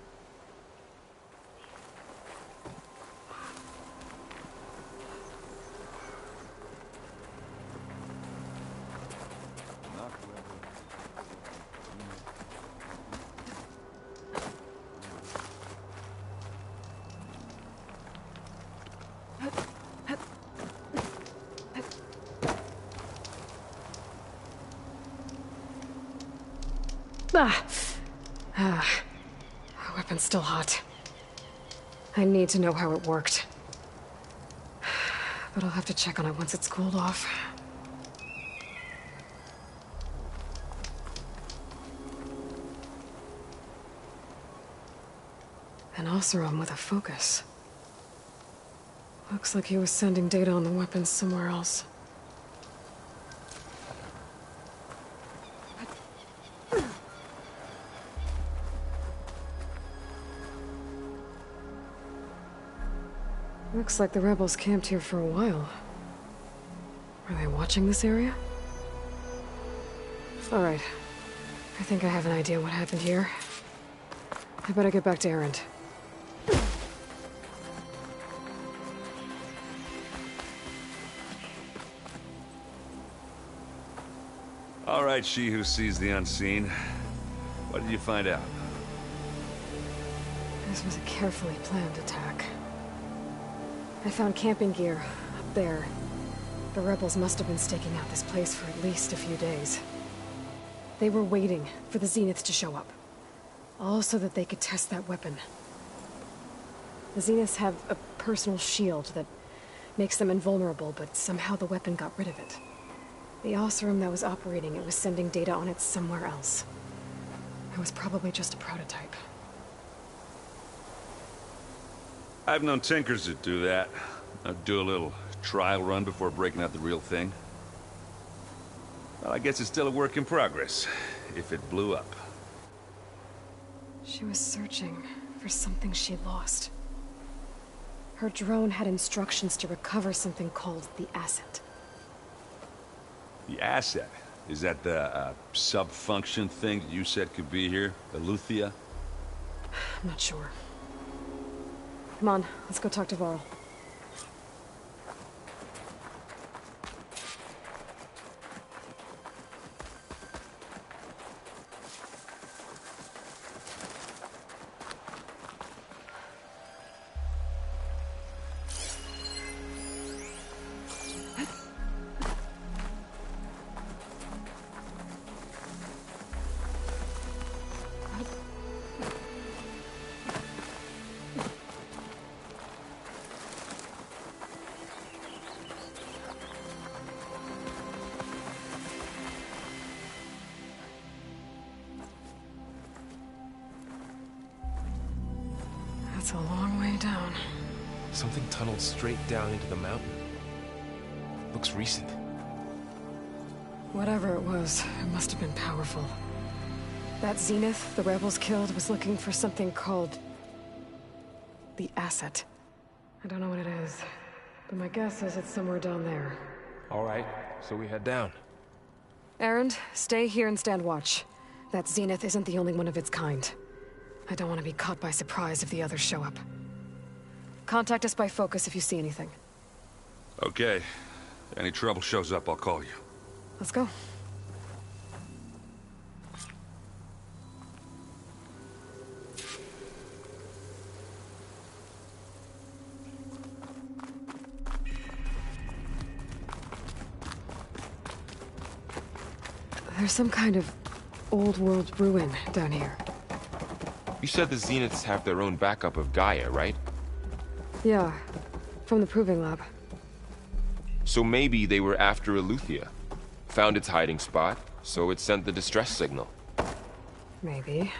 [SPEAKER 1] Weapon's still hot. I need to know how it worked. But I'll have to check on it once it's cooled off. An Oseram with a focus. Looks like he was sending data on the weapons somewhere else. Looks like the rebels camped here for a while. Are they watching this area? All right. I think I have an idea what happened here. I better get back to Erend.
[SPEAKER 19] All right, she who sees the unseen. What did you find out?
[SPEAKER 1] This was a carefully planned attack. I found camping gear up there. The rebels must have been staking out this place for at least a few days. They were waiting for the Zeniths to show up. All so that they could test that weapon. The Zeniths have a personal shield that makes them invulnerable, but somehow the weapon got rid of it. The Oseram that was operating it was sending data on it somewhere else. It was probably just a prototype.
[SPEAKER 19] I've known tinkers that do that. I'd do a little trial run before breaking out the real thing. Well, I guess it's still a work in progress, if it blew up.
[SPEAKER 1] She was searching for something she lost. Her drone had instructions to recover something called the asset.
[SPEAKER 19] The asset. Is that the, sub-function thing that you said could be here? Eleuthia?
[SPEAKER 1] I'm not sure. Come on, let's go talk to Varl. That's a long way down.
[SPEAKER 2] Something tunneled straight down into the mountain. Looks recent.
[SPEAKER 1] Whatever it was, it must have been powerful. That Zenith the rebels killed was looking for something called the asset. I don't know what it is, but my guess is it's somewhere down there.
[SPEAKER 2] All right, so we head down.
[SPEAKER 1] Erend, stay here and stand watch. That Zenith isn't the only one of its kind. I don't want to be caught by surprise if the others show up. Contact us by focus if you see anything.
[SPEAKER 19] Okay. Any trouble shows up, I'll call you.
[SPEAKER 1] Let's go. There's some kind of old-world ruin down here.
[SPEAKER 2] You said the Zeniths have their own backup of Gaia, right?
[SPEAKER 1] Yeah, from the Proving Lab.
[SPEAKER 2] So maybe they were after Eleuthia. Found its hiding spot, so it sent the distress signal.
[SPEAKER 1] Maybe.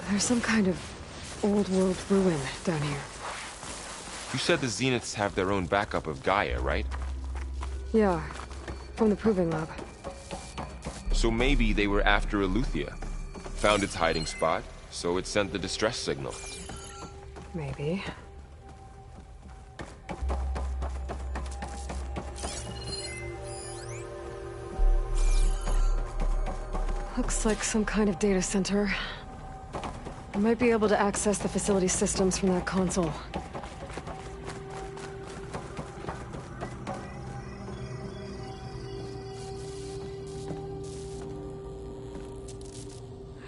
[SPEAKER 1] There's some kind of old world ruin down here.
[SPEAKER 2] You said the Zeniths have their own backup of Gaia, right?
[SPEAKER 1] Yeah, from the proving lab.
[SPEAKER 2] So maybe they were after Eleuthia. Found its hiding spot, so it sent the distress signal.
[SPEAKER 1] Maybe. Looks like some kind of data center. I might be able to access the facility systems from that console.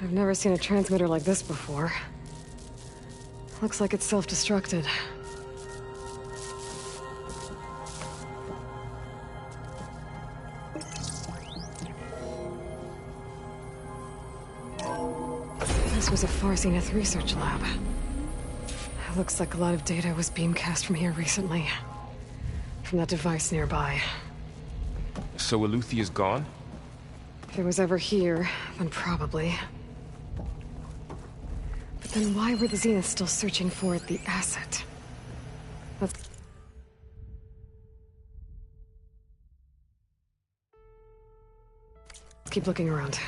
[SPEAKER 1] I've never seen a transmitter like this before. Looks like it's self-destructed. This was a Far Zenith research lab. It looks like a lot of data was beamcast from here recently. From that device nearby.
[SPEAKER 2] So Eleuthia's gone?
[SPEAKER 1] If it was ever here, then probably. But then why were the Zeniths still searching for the asset? Let's keep looking around.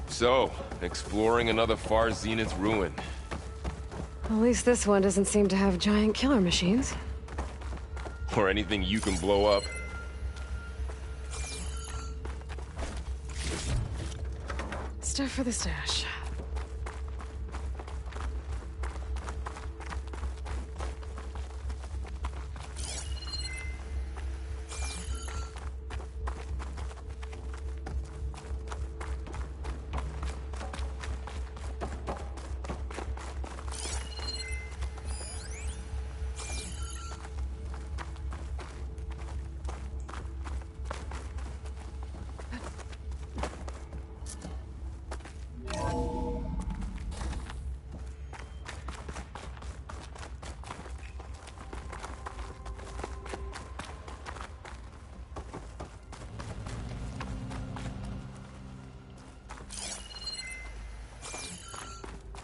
[SPEAKER 2] So, exploring another Far Zenith ruin.
[SPEAKER 1] At least this one doesn't seem to have giant killer machines.
[SPEAKER 2] Or anything you can blow up.
[SPEAKER 1] Stuff for the stash.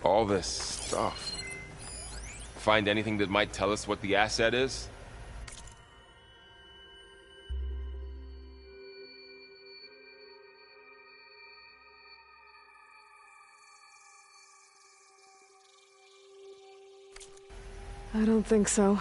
[SPEAKER 2] All this stuff. Find anything that might tell us what the asset is?
[SPEAKER 1] I don't think so.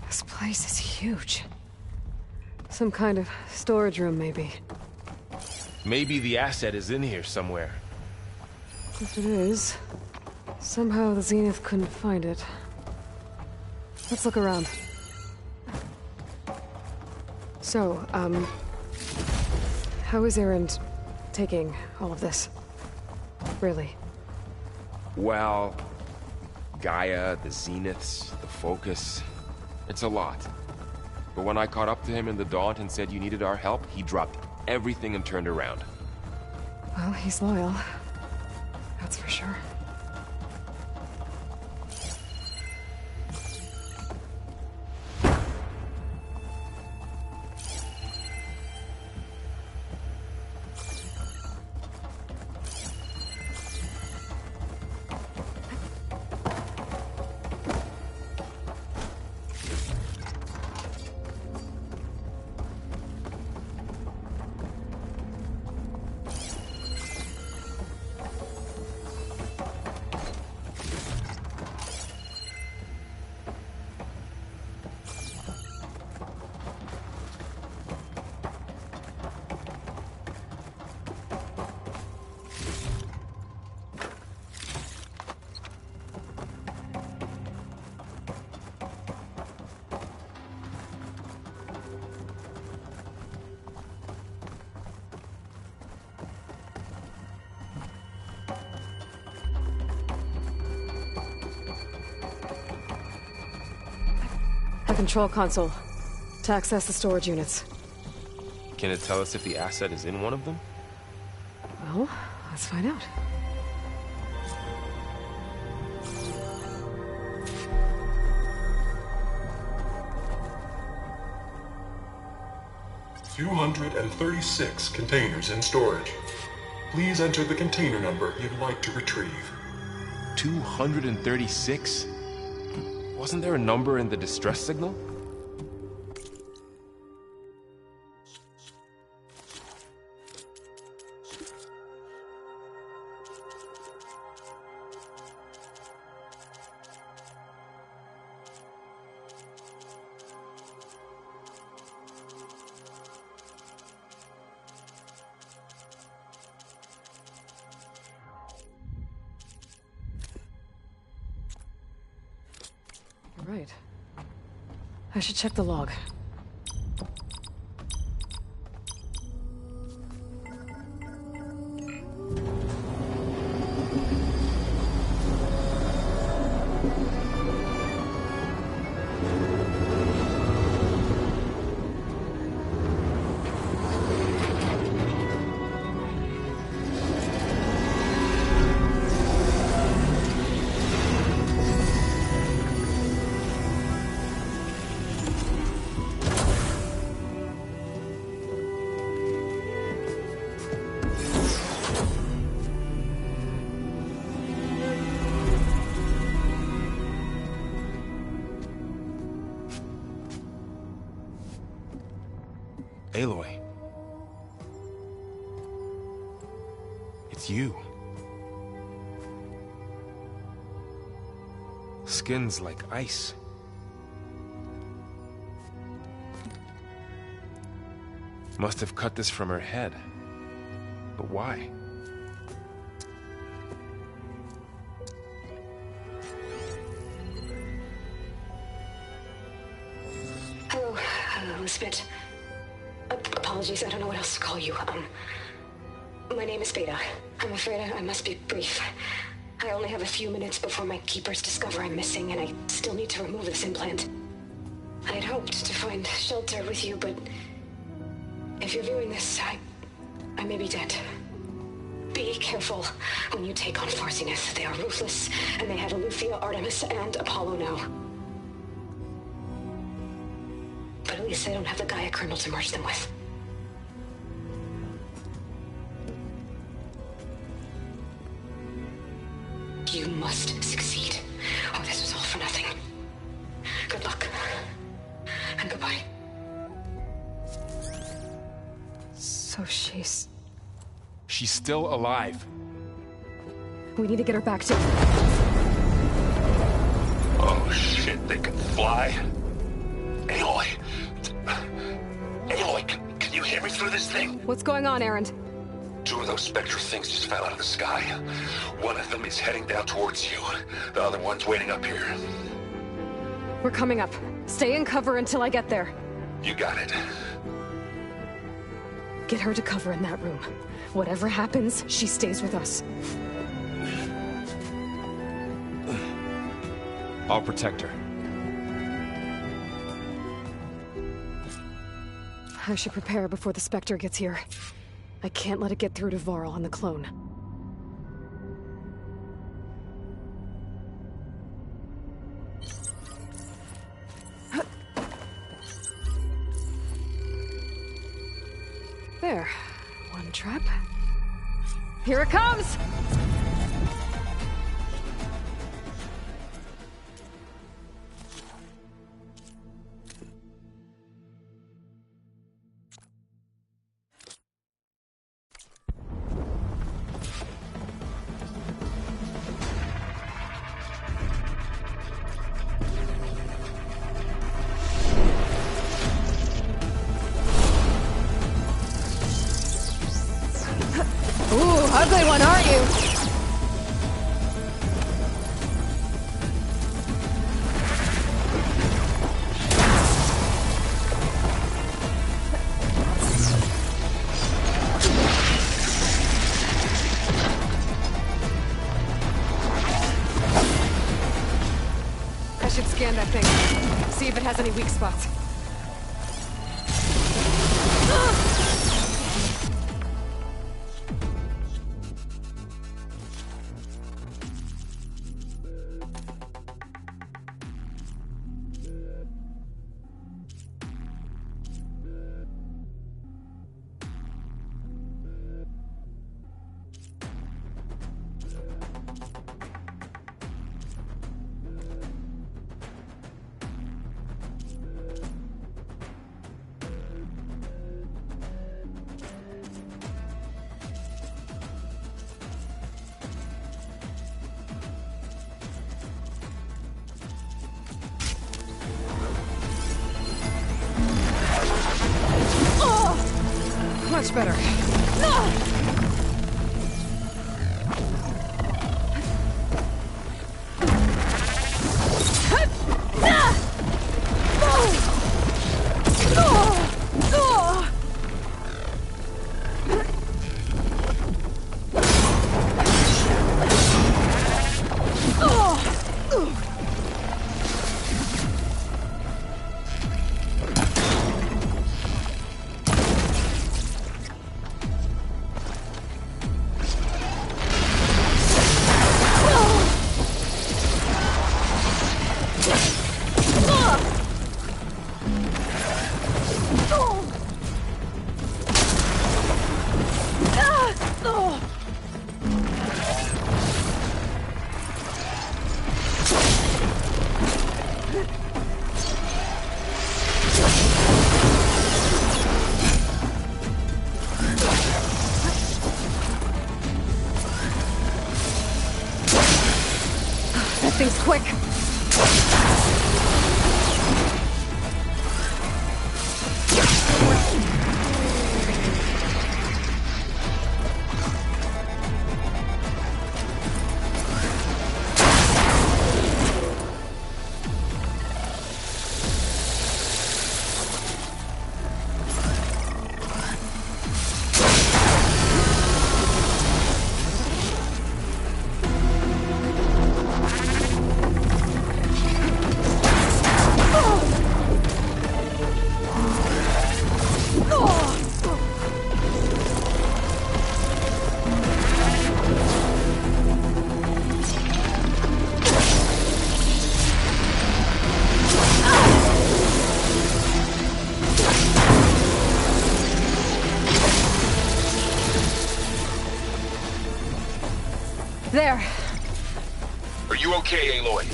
[SPEAKER 1] This place is huge. Some kind of storage room, maybe.
[SPEAKER 2] Maybe the asset is in here somewhere.
[SPEAKER 1] If it is, somehow the Zenith couldn't find it. Let's look around. So, how is Erend taking all of this? Really?
[SPEAKER 2] Well, Gaia, the Zeniths, the Focus. It's a lot. But when I caught up to him in the Daunt and said you needed our help, he dropped everything and turned around.
[SPEAKER 1] Well, he's loyal. That's for sure. control console to access the storage units.
[SPEAKER 2] Can it tell us if the asset is in one of them?
[SPEAKER 1] Well, let's find out.
[SPEAKER 12] $236 containers in storage. Please enter the container number you'd like to retrieve.
[SPEAKER 2] 236? Wasn't there a number in the distress signal?
[SPEAKER 1] Right. I should check the log.
[SPEAKER 2] Aloy. It's you. Skin's like ice. Must have cut this from her head. But why?
[SPEAKER 22] Hello, Elizabeth. Apologies, I don't know what else to call you. My name is Beta. I'm afraid I must be brief. I only have a few minutes before my keepers discover I'm missing, and I still need to remove this implant. I had hoped to find shelter with you, but if you're viewing this, I may be dead. Be careful when you take on Far Zenith. They are ruthless, and they have Eleuthia, Artemis, and Apollo now. But at least they don't have the Gaia kernel to merge them with. You must succeed, or this was all for nothing. Good luck. And goodbye.
[SPEAKER 1] So she's
[SPEAKER 2] still alive.
[SPEAKER 1] We need to get her back to...
[SPEAKER 12] Oh shit, they can fly? Aloy! Aloy, can you hear me through this thing?
[SPEAKER 1] What's going on, Erend?
[SPEAKER 12] Two of those Spectre things just fell out of the sky. One of them is heading down towards you. The other one's waiting up here.
[SPEAKER 1] We're coming up. Stay in cover until I get there.
[SPEAKER 12] You got it.
[SPEAKER 1] Get her to cover in that room. Whatever happens, she stays with us.
[SPEAKER 2] I'll protect her.
[SPEAKER 1] I should prepare before the Spectre gets here. I can't let it get through to Varl on the clone. There. One trap. Here it comes! Ooh, ugly one, aren't you? has any weak spots. Much better. Things quick. There.
[SPEAKER 2] Are you okay, Aloy?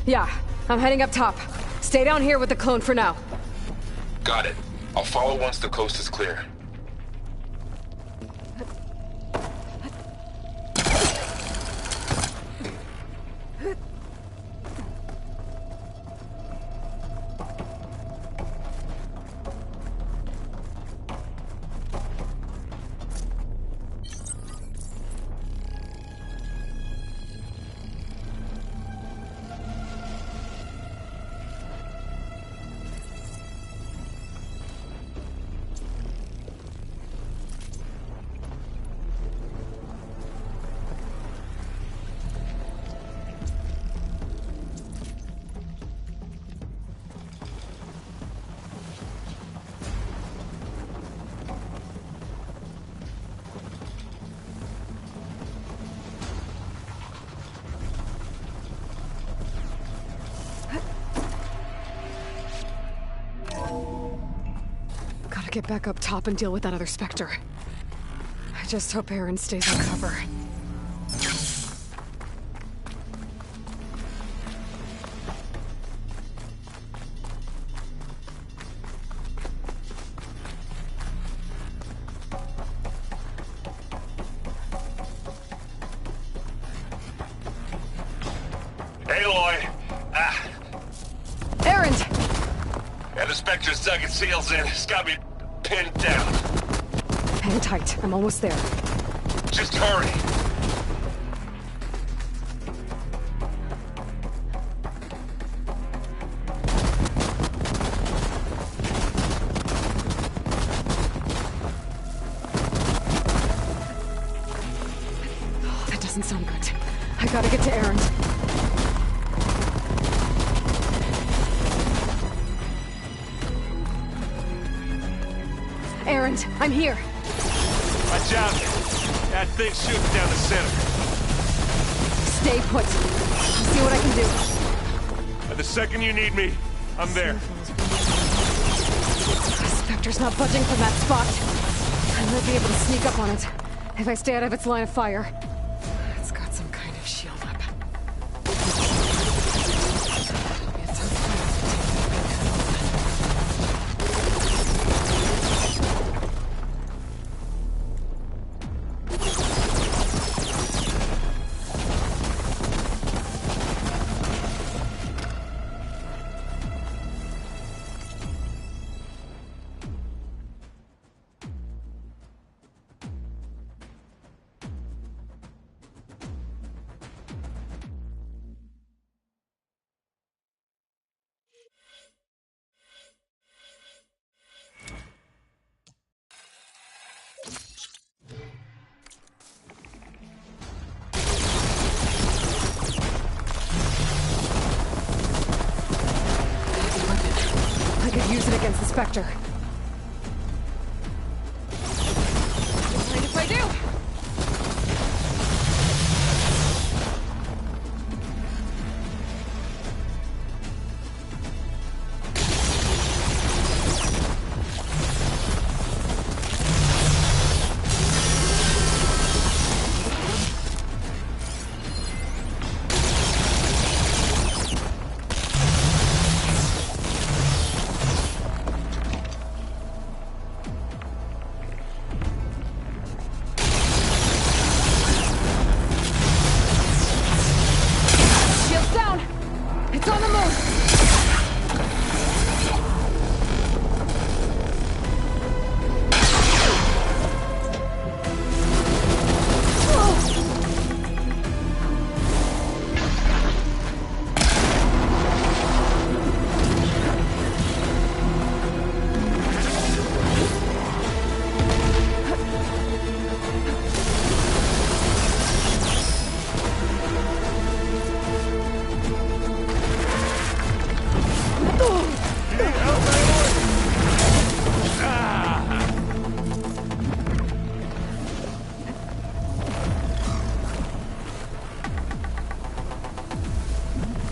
[SPEAKER 1] Yeah, I'm heading up top. Stay down here with the clone for now.
[SPEAKER 2] Got it. I'll follow once the coast is clear.
[SPEAKER 1] Gotta get back up top and deal with that other Spectre. I just hope Aaron stays on cover.
[SPEAKER 12] Aloy!
[SPEAKER 1] Aaron!
[SPEAKER 12] Yeah, the Spectre's dug its heels in. It's got me pinned down.
[SPEAKER 1] Hang tight. I'm almost there.
[SPEAKER 12] Just hurry.
[SPEAKER 1] Oh, that doesn't sound good. I gotta get to Aaron. Erend, I'm here.
[SPEAKER 9] Watch out! That thing's shooting down the center.
[SPEAKER 1] Stay put. I'll see what I can do.
[SPEAKER 9] The second you need me, I'm there.
[SPEAKER 1] Spectre's not budging from that spot. I might be able to sneak up on it if I stay out of its line of fire. It's got some kind of shield up. It'll be a tough fight to take that big head on. Use it against the Spectre. Mind if I do?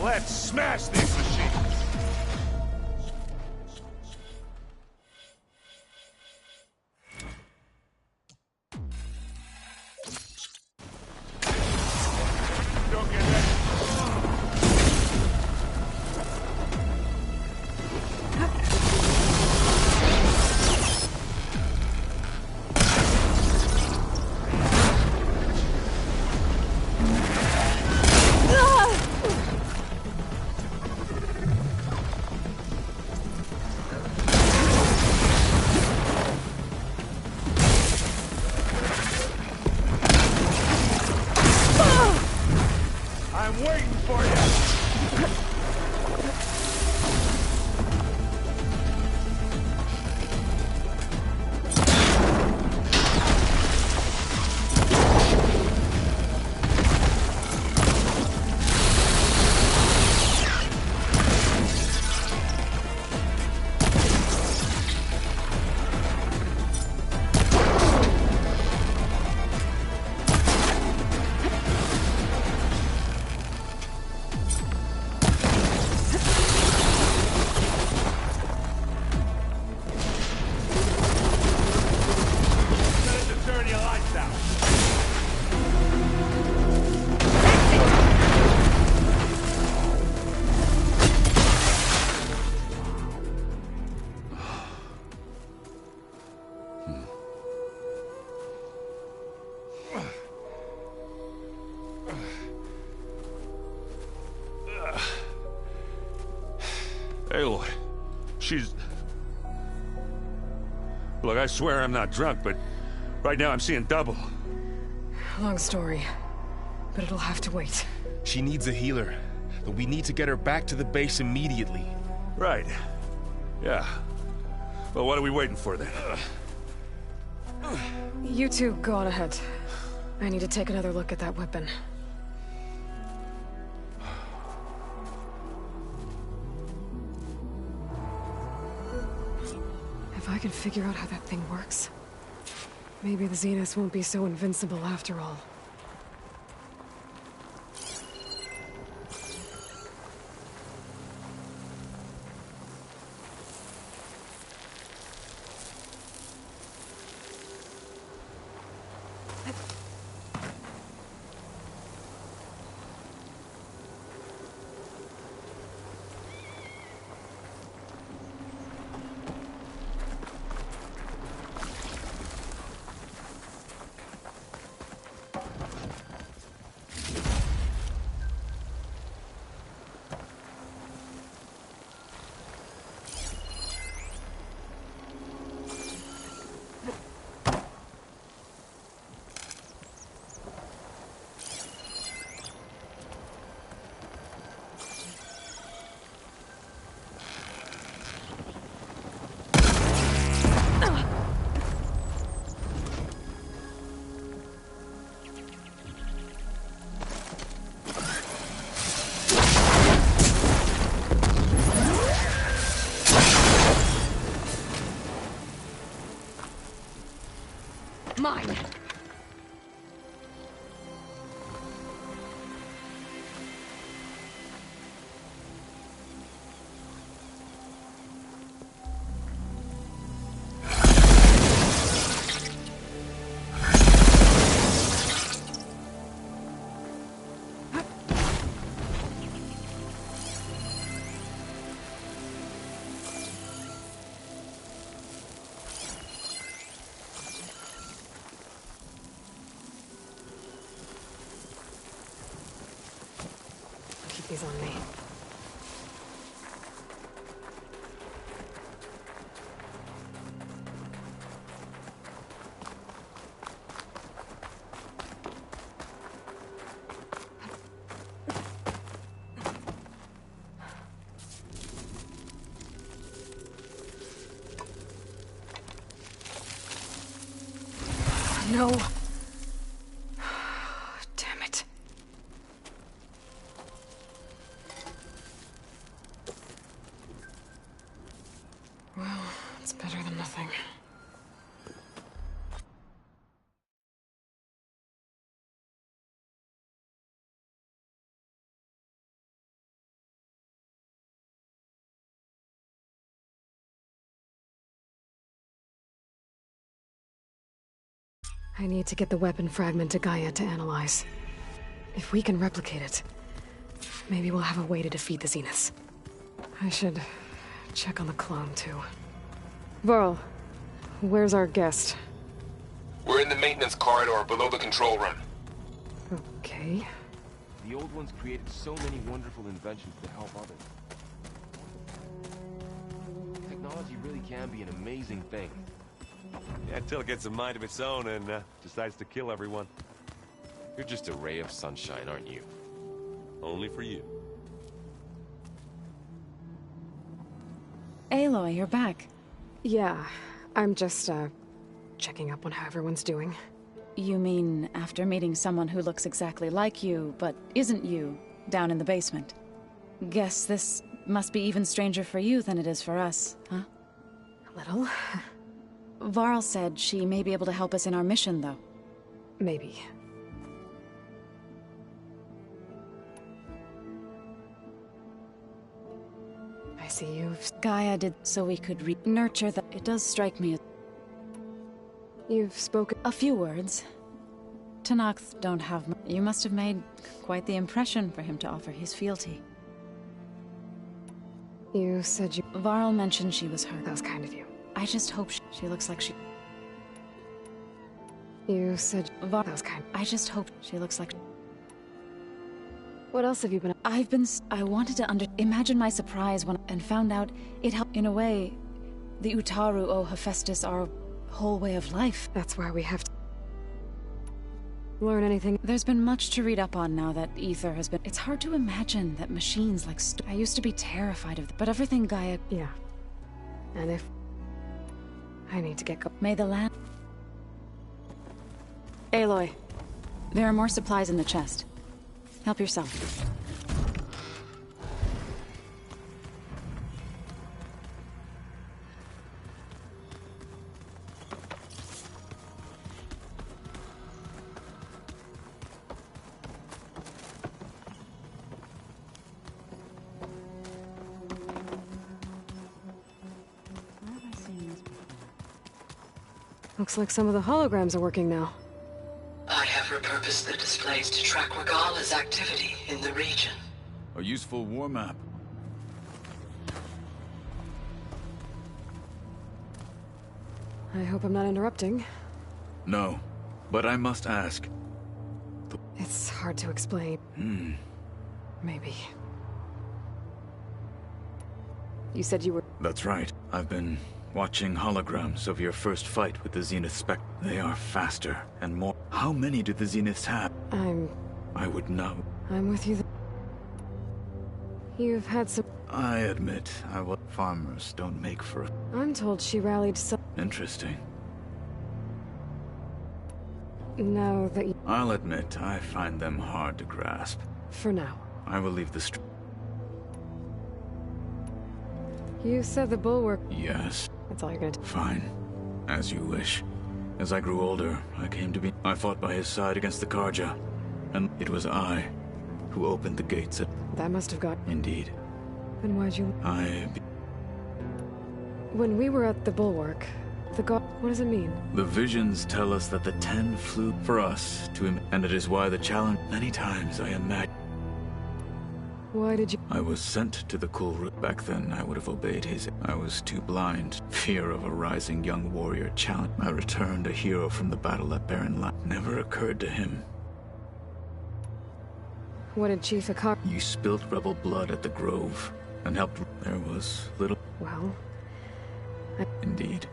[SPEAKER 9] Let's smash these machines! Don't get ready. I'm waiting for you!
[SPEAKER 19] Aloy, she's... Look, I swear I'm not drunk, but right now I'm seeing double.
[SPEAKER 1] Long story, but it'll have to wait.
[SPEAKER 2] She needs a healer, but we need to get her back to the base immediately.
[SPEAKER 19] Right. Yeah. Well, what are we waiting for then?
[SPEAKER 1] You two go on ahead. I need to take another look at that weapon. If I can figure out how that thing works, maybe the Zeniths won't be so invincible after all. Mine! These on me. No. Damn it. Well, it's better than nothing. I need to get the weapon fragment to Gaia to analyze. If we can replicate it, maybe we'll have a way to defeat the Zeniths. I should check on the clone, too. Varl, where's our guest?
[SPEAKER 2] We're in the maintenance corridor below the control room.
[SPEAKER 1] Okay.
[SPEAKER 2] The old ones created so many wonderful inventions to help others. Technology really can be an amazing thing.
[SPEAKER 18] Yeah, until it gets a mind of its own and decides to kill everyone.
[SPEAKER 2] You're just a ray of sunshine, aren't you?
[SPEAKER 18] Only for you.
[SPEAKER 20] Aloy, you're back.
[SPEAKER 1] Yeah, I'm just, checking up on how everyone's doing.
[SPEAKER 20] You mean after meeting someone who looks exactly like you, but isn't you, down in the basement? Guess this must be even stranger for you than it is for us, huh?
[SPEAKER 1] A little.
[SPEAKER 20] Varl said she may be able to help us in our mission, though.
[SPEAKER 1] Maybe. I see you've...
[SPEAKER 20] Gaia did so we could nurture the... It does strike me as...
[SPEAKER 1] You've spoken...
[SPEAKER 20] A few words. Tanakh don't have... You must have made quite the impression for him to offer his fealty.
[SPEAKER 1] You said you...
[SPEAKER 20] Varl mentioned she was hurt.
[SPEAKER 1] That was kind of you.
[SPEAKER 20] I just hope she looks like she...
[SPEAKER 1] You said...
[SPEAKER 20] That was kind... I just hope she looks like...
[SPEAKER 1] What else have you been...
[SPEAKER 20] I wanted to imagine my surprise when... And found out it helped... In a way, the Utaru owe Hephaestus our whole way of life.
[SPEAKER 1] That's why we have to... Learn anything?
[SPEAKER 20] There's been much to read up on now that Ether has been... It's hard to imagine that machines like... I used to be terrified of them, but everything Gaia...
[SPEAKER 1] Yeah. And if... I need to get go...
[SPEAKER 20] May the land... Aloy, there are more supplies in the chest. Help yourself.
[SPEAKER 1] Looks like some of the holograms are working now.
[SPEAKER 21] I have repurposed the displays to track Regala's activity in the region.
[SPEAKER 3] A useful war map.
[SPEAKER 1] I hope I'm not interrupting.
[SPEAKER 3] No, but I must ask.
[SPEAKER 1] It's hard to explain. Maybe. You said you were...
[SPEAKER 3] That's right. I've been watching holograms of your first fight with the Zenith Spec. They are faster and more... How many do the Zeniths have? I would know.
[SPEAKER 1] I'm with you. You've had some...
[SPEAKER 3] I admit, farmers don't make for...
[SPEAKER 1] I'm told she rallied some...
[SPEAKER 3] Interesting.
[SPEAKER 1] Now that you...
[SPEAKER 3] I'll admit, I find them hard to grasp.
[SPEAKER 1] For now.
[SPEAKER 3] I will leave the
[SPEAKER 1] You said the bulwark...
[SPEAKER 3] Yes.
[SPEAKER 1] That's all you're gonna...
[SPEAKER 3] Fine. As you wish. As I grew older, I came to be... I fought by his side against the Karja. And it was I who opened the gates at...
[SPEAKER 1] That must have got...
[SPEAKER 3] Indeed.
[SPEAKER 1] Then why'd you... When we were at the bulwark, the god... What does it mean?
[SPEAKER 3] The visions tell us that the 10 flew for us to him, and it is why the challenge... Many times I imagine...
[SPEAKER 1] Why did you...
[SPEAKER 3] I was sent to the cool route. Back then, I would have obeyed his... I was too blind. Fear of a rising young warrior challenge. I returned a hero from the battle at Barren Land. Never occurred to him.
[SPEAKER 1] What did Chief Akar...
[SPEAKER 3] You spilt rebel blood at the Grove, and helped... There was little...
[SPEAKER 1] Well...
[SPEAKER 3] Indeed.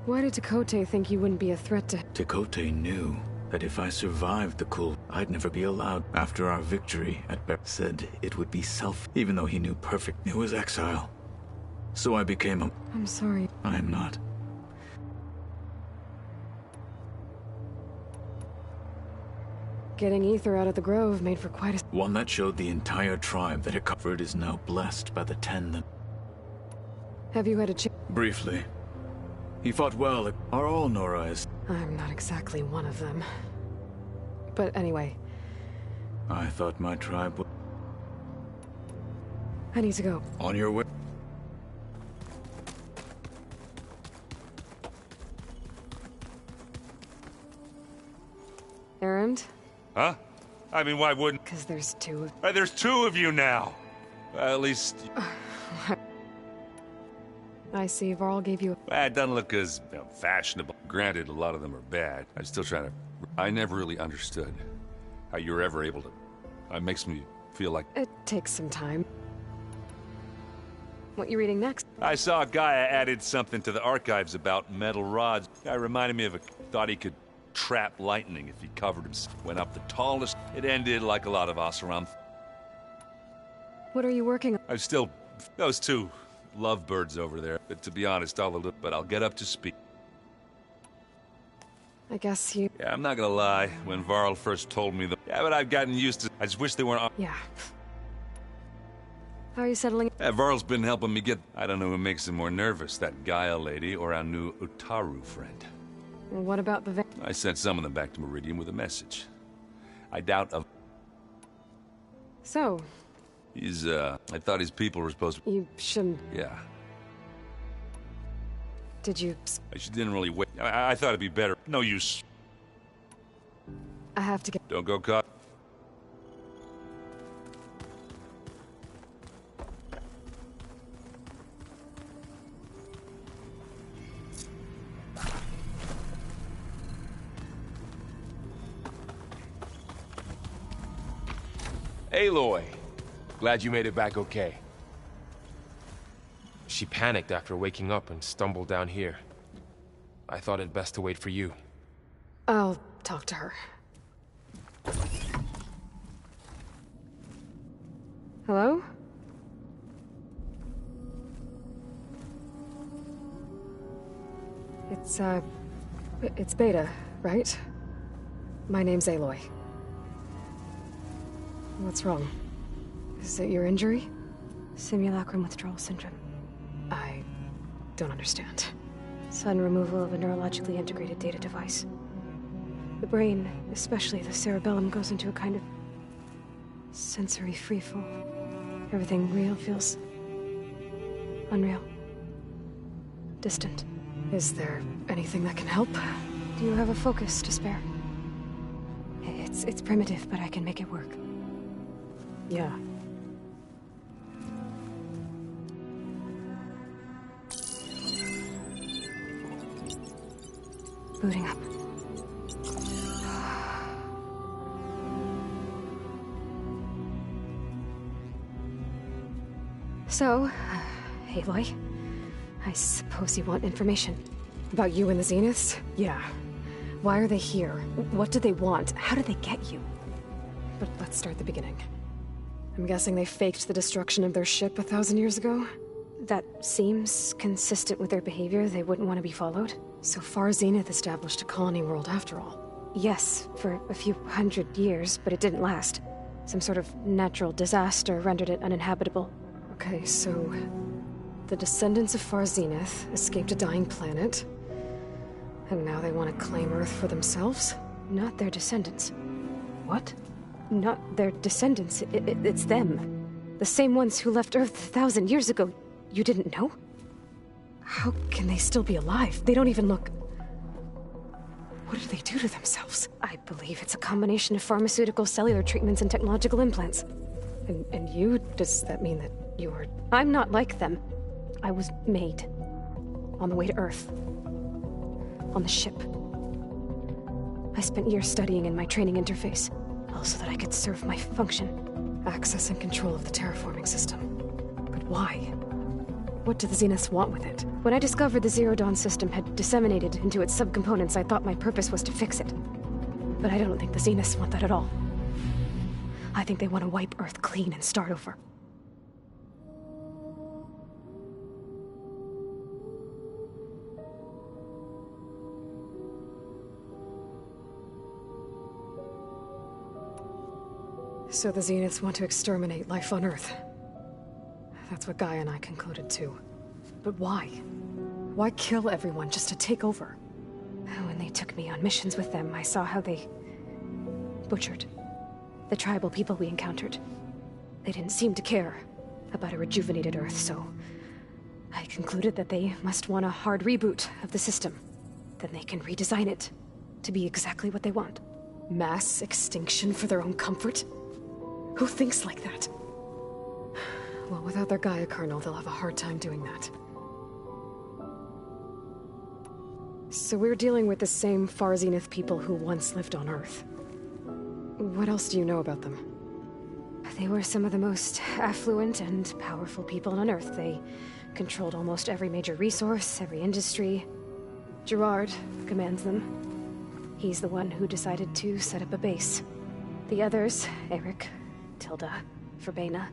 [SPEAKER 1] Why did Tekote think you wouldn't be a threat to...
[SPEAKER 3] Tekote knew that if I survived the coup, I'd never be allowed. After our victory at said it would be even though he knew perfect. It was exile. So I became a...
[SPEAKER 1] I'm sorry.
[SPEAKER 3] I am not.
[SPEAKER 1] Getting ether out of the Grove made for quite a...
[SPEAKER 3] One that showed the entire tribe that it covered is now blessed by the 10 that...
[SPEAKER 1] Have you had a
[SPEAKER 3] Briefly. He fought well. Are all Norais?
[SPEAKER 1] I'm not exactly one of them. But anyway.
[SPEAKER 3] I thought my tribe would...
[SPEAKER 1] I need to go.
[SPEAKER 3] On your way.
[SPEAKER 1] Errand?
[SPEAKER 19] Huh? I mean, why wouldn't...
[SPEAKER 1] Because there's two of...
[SPEAKER 19] There's two of you now! At least...
[SPEAKER 1] I see Varl gave you...
[SPEAKER 19] It doesn't look as fashionable. Granted, a lot of them are bad. I'm still trying to... I never really understood how you were ever able to... It makes me feel like...
[SPEAKER 1] It takes some time. What you reading next?
[SPEAKER 19] I saw Gaia added something to the archives about metal rods. Guy reminded me of a... Thought he could trap lightning if he covered himself. Went up the tallest. It ended like a lot of Oseram.
[SPEAKER 1] What are you working on?
[SPEAKER 19] I'm still... Those two... lovebirds over there, but to be honest, I'll get up to speed.
[SPEAKER 1] I guess you...
[SPEAKER 19] Yeah, I'm not gonna lie. When Varl first told me yeah, but I've gotten used to... I just wish they weren't...
[SPEAKER 1] Yeah. How are you settling?
[SPEAKER 19] Varl's been helping me get... I don't know who makes him more nervous, that Gaia lady or our new Utaru friend.
[SPEAKER 1] What about the...
[SPEAKER 19] I sent some of them back to Meridian with a message. I doubt of...
[SPEAKER 1] So...
[SPEAKER 19] He's, I thought his people were supposed to...
[SPEAKER 1] You shouldn't...
[SPEAKER 19] Yeah.
[SPEAKER 1] Did you...
[SPEAKER 19] I didn't really wait. I thought it'd be better. No use.
[SPEAKER 1] I have to get...
[SPEAKER 19] Don't go caught.
[SPEAKER 2] Aloy! Glad you made it back okay. She panicked after waking up and stumbled down here. I thought it best to wait for you.
[SPEAKER 1] I'll talk to her. Hello? It's Beta, right? My name's Aloy. What's wrong? Is it your injury?
[SPEAKER 6] Simulacrum withdrawal syndrome.
[SPEAKER 1] I don't understand.
[SPEAKER 6] Sudden removal of a neurologically integrated data device. The brain, especially the cerebellum, goes into a kind of sensory freefall. Everything real feels unreal. Distant.
[SPEAKER 1] Is there anything that can help?
[SPEAKER 6] Do you have a focus to spare? It's primitive, but I can make it work.
[SPEAKER 1] Yeah.
[SPEAKER 6] Booting up. So, Aloy, I suppose you want information.
[SPEAKER 1] About you and the Zeniths? Yeah. Why are they here? What do they want? How did they get you? But let's start the beginning. I'm guessing they faked the destruction of their ship 1,000 years ago?
[SPEAKER 6] That seems consistent with their behavior. They wouldn't want to be followed.
[SPEAKER 1] So far, Zenith established a colony world after all.
[SPEAKER 6] Yes, for a few hundred years, but it didn't last. Some sort of natural disaster rendered it uninhabitable.
[SPEAKER 1] Okay, so... the descendants of Far Zenith escaped a dying planet, and now they want to claim Earth for themselves?
[SPEAKER 6] Not their descendants.
[SPEAKER 1] What?
[SPEAKER 6] Not their descendants. It's them. The same ones who left Earth 1,000 years ago. You didn't know?
[SPEAKER 1] How can they still be alive? They don't even look... What did they do to themselves?
[SPEAKER 6] I believe it's a combination of pharmaceutical, cellular treatments, and technological implants.
[SPEAKER 1] And you? Does that mean that you're...
[SPEAKER 6] I'm not like them. I was made. On the way to Earth. On the ship. I spent years studying in my training interface, all so that I could serve my function.
[SPEAKER 1] Access and control of the terraforming system. But why? What do the Zeniths want with it?
[SPEAKER 6] When I discovered the Zero Dawn system had disseminated into its subcomponents, I thought my purpose was to fix it. But I don't think the Zeniths want that at all. I think they want to wipe Earth clean and start over.
[SPEAKER 1] So the Zeniths want to exterminate life on Earth. That's what Gaia and I concluded too. But why? Why kill everyone just to take over?
[SPEAKER 6] When they took me on missions with them, I saw how they... butchered the tribal people we encountered. They didn't seem to care about a rejuvenated Earth, so... I concluded that they must want a hard reboot of the system. Then they can redesign it to be exactly what they want.
[SPEAKER 1] Mass extinction for their own comfort? Who thinks like that? Well, without their Gaia kernel, they'll have a hard time doing that. So we're dealing with the same Far Zenith people who once lived on Earth. What else do you know about them?
[SPEAKER 6] They were some of the most affluent and powerful people on Earth. They controlled almost every major resource, every industry. Gerard commands them. He's the one who decided to set up a base. The others, Eric, Tilda, Verbena,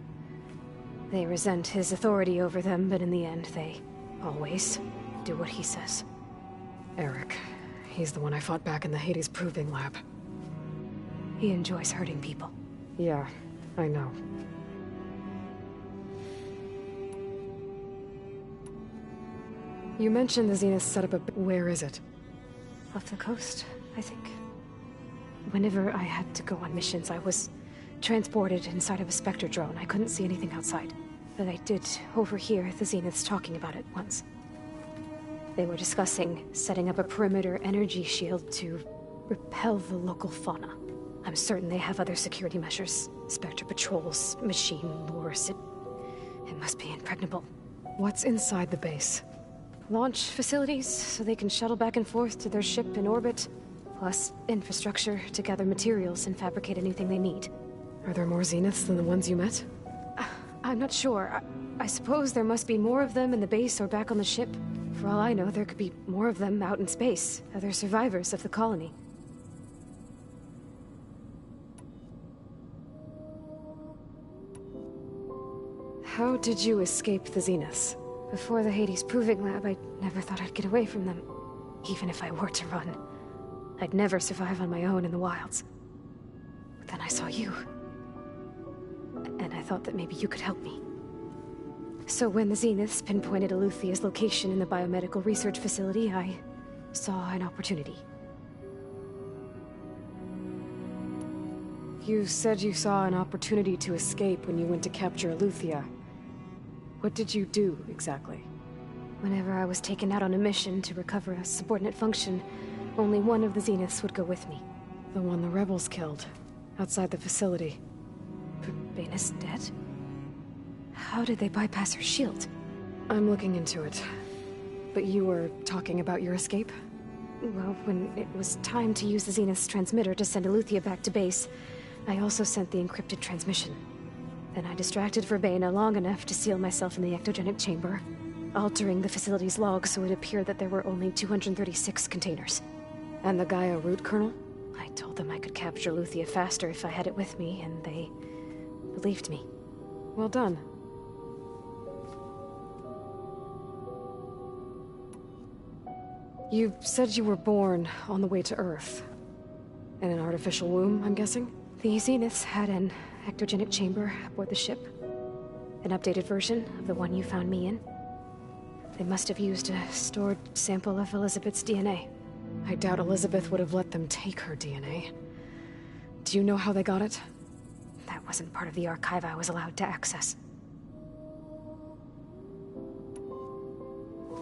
[SPEAKER 6] they resent his authority over them, but in the end, they always do what he says.
[SPEAKER 1] Eric. He's the one I fought back in the Hades Proving Lab.
[SPEAKER 6] He enjoys hurting people.
[SPEAKER 1] Yeah, I know. You mentioned the Zenith set up a... Where is it?
[SPEAKER 6] Off the coast, I think. Whenever I had to go on missions, I was transported inside of a Spectre drone. I couldn't see anything outside. But I did overhear the Zeniths talking about it once. They were discussing setting up a perimeter energy shield to repel the local fauna. I'm certain they have other security measures. Spectre patrols, machine lures. It must be impregnable.
[SPEAKER 1] What's inside the base?
[SPEAKER 6] Launch facilities, so they can shuttle back and forth to their ship in orbit. Plus infrastructure to gather materials and fabricate anything they need.
[SPEAKER 1] Are there more Zeniths than the ones you met?
[SPEAKER 6] I'm not sure. I suppose there must be more of them in the base or back on the ship. For all I know, there could be more of them out in space, other survivors of the colony.
[SPEAKER 1] How did you escape the Zeniths?
[SPEAKER 6] Before the Hades Proving Lab, I never thought I'd get away from them. Even if I were to run. I'd never survive on my own in the wilds. But then I saw you. And I thought that maybe you could help me. So when the Zeniths pinpointed Eluthia's location in the biomedical research facility, I saw an opportunity.
[SPEAKER 1] You said you saw an opportunity to escape when you went to capture Eluthia. What did you do, exactly?
[SPEAKER 6] Whenever I was taken out on a mission to recover a subordinate function, only one of the Zeniths would go with me.
[SPEAKER 1] The one the rebels killed, outside the facility.
[SPEAKER 6] Baina's dead? How did they bypass her shield?
[SPEAKER 1] I'm looking into it. But you were talking about your escape?
[SPEAKER 6] Well, when it was time to use the Zenith's transmitter to send Eleuthia back to base, I also sent the encrypted transmission. Then I distracted Verbena long enough to seal myself in the ectogenic chamber, altering the facility's log so it appeared that there were only 236 containers.
[SPEAKER 1] And the Gaia root kernel?
[SPEAKER 6] I told them I could capture Eleuthia faster if I had it with me, and they believed me.
[SPEAKER 1] Well done. You said you were born on the way to Earth. In an artificial womb, I'm guessing?
[SPEAKER 6] The Zeniths had an ectogenic chamber aboard the ship. An updated version of the one you found me in. They must have used a stored sample of Elizabeth's DNA.
[SPEAKER 1] I doubt Elizabeth would have let them take her DNA. Do you know how they got it?
[SPEAKER 6] That wasn't part of the archive I was allowed to access.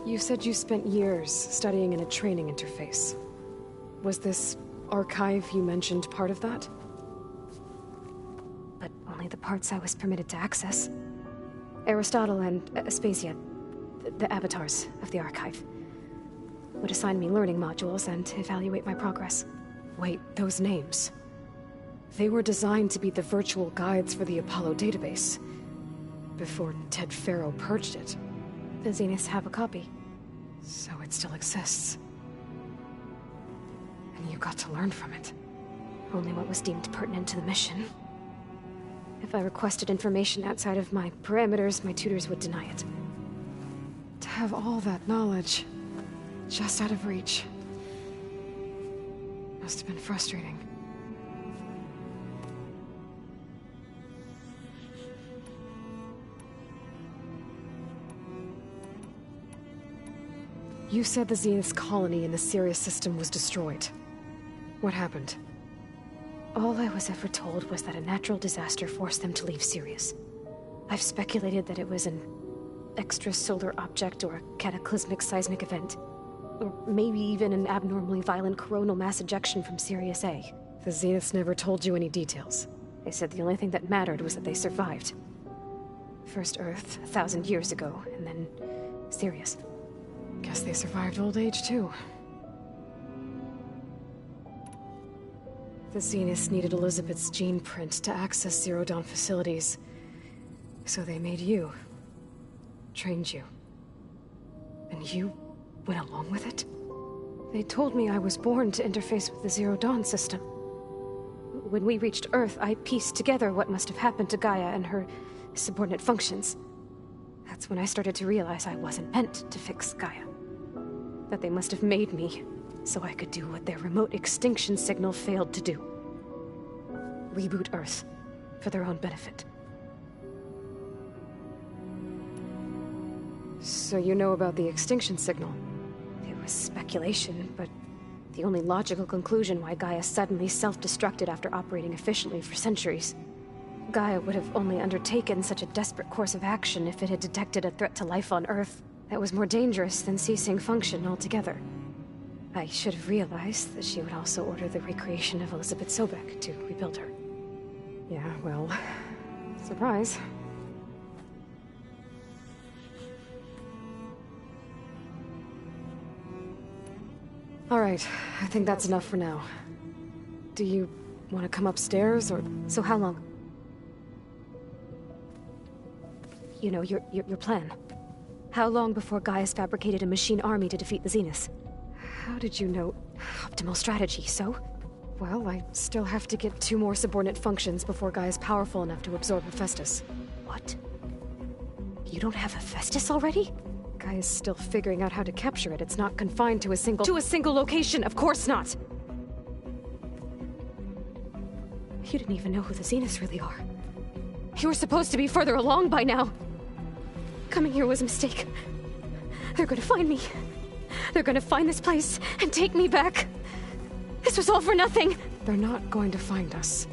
[SPEAKER 1] You said you spent years studying in a training interface. Was this archive you mentioned part of that?
[SPEAKER 6] But only the parts I was permitted to access. Aristotle and Aspasia, the avatars of the archive, would assign me learning modules and evaluate my progress.
[SPEAKER 1] Wait, those names. They were designed to be the virtual guides for the Apollo database. Before Ted Faro purged it.
[SPEAKER 6] The Zeniths have a copy.
[SPEAKER 1] So it still exists. And you got to learn from it.
[SPEAKER 6] Only what was deemed pertinent to the mission. If I requested information outside of my parameters, my tutors would deny it.
[SPEAKER 1] To have all that knowledge, just out of reach. Must have been frustrating. You said the Zenith's colony in the Sirius system was destroyed. What happened?
[SPEAKER 6] All I was ever told was that a natural disaster forced them to leave Sirius. I've speculated that it was an extrasolar object or a cataclysmic seismic event. Or maybe even an abnormally violent coronal mass ejection from Sirius A.
[SPEAKER 1] The Zeniths never told you any details.
[SPEAKER 6] They said the only thing that mattered was that they survived. First Earth, 1,000 years ago, and then Sirius.
[SPEAKER 1] Guess they survived old age, too. The Zeniths needed Elizabeth's gene print to access Zero Dawn facilities. So they made you. Trained you. And you went along with it? They told me I was born to interface with the Zero Dawn system.
[SPEAKER 6] When we reached Earth, I pieced together what must have happened to Gaia and her subordinate functions. That's when I started to realize I wasn't meant to fix Gaia. That they must have made me so I could do what their remote extinction signal failed to do. Reboot Earth for their own benefit.
[SPEAKER 1] So you know about the extinction signal?
[SPEAKER 6] It was speculation, but the only logical conclusion why Gaia suddenly self-destructed after operating efficiently for centuries. Gaia would have only undertaken such a desperate course of action if it had detected a threat to life on Earth that was more dangerous than ceasing function altogether. I should have realized that she would also order the recreation of Elizabeth Sobek to rebuild her.
[SPEAKER 1] Yeah, well, surprise. All right, I think that's enough for now. Do you want to come upstairs, or...
[SPEAKER 6] So how long? You know, your plan. How long before Gaia's fabricated a machine army to defeat the Zeniths?
[SPEAKER 1] How did you know?
[SPEAKER 6] Optimal strategy, so?
[SPEAKER 1] Well, I still have to get 2 more subordinate functions before Gaia's powerful enough to absorb Hephaestus.
[SPEAKER 6] What? You don't have Hephaestus already?
[SPEAKER 1] Gaia's still figuring out how to capture it. It's not confined to a single... To a single location! Of course not!
[SPEAKER 6] You didn't even know who the Zeniths really are.
[SPEAKER 1] You were supposed to be further along by now!
[SPEAKER 6] Coming here was a mistake. They're gonna find me. They're gonna find this place and take me back. This was all for nothing.
[SPEAKER 1] They're not going to find us.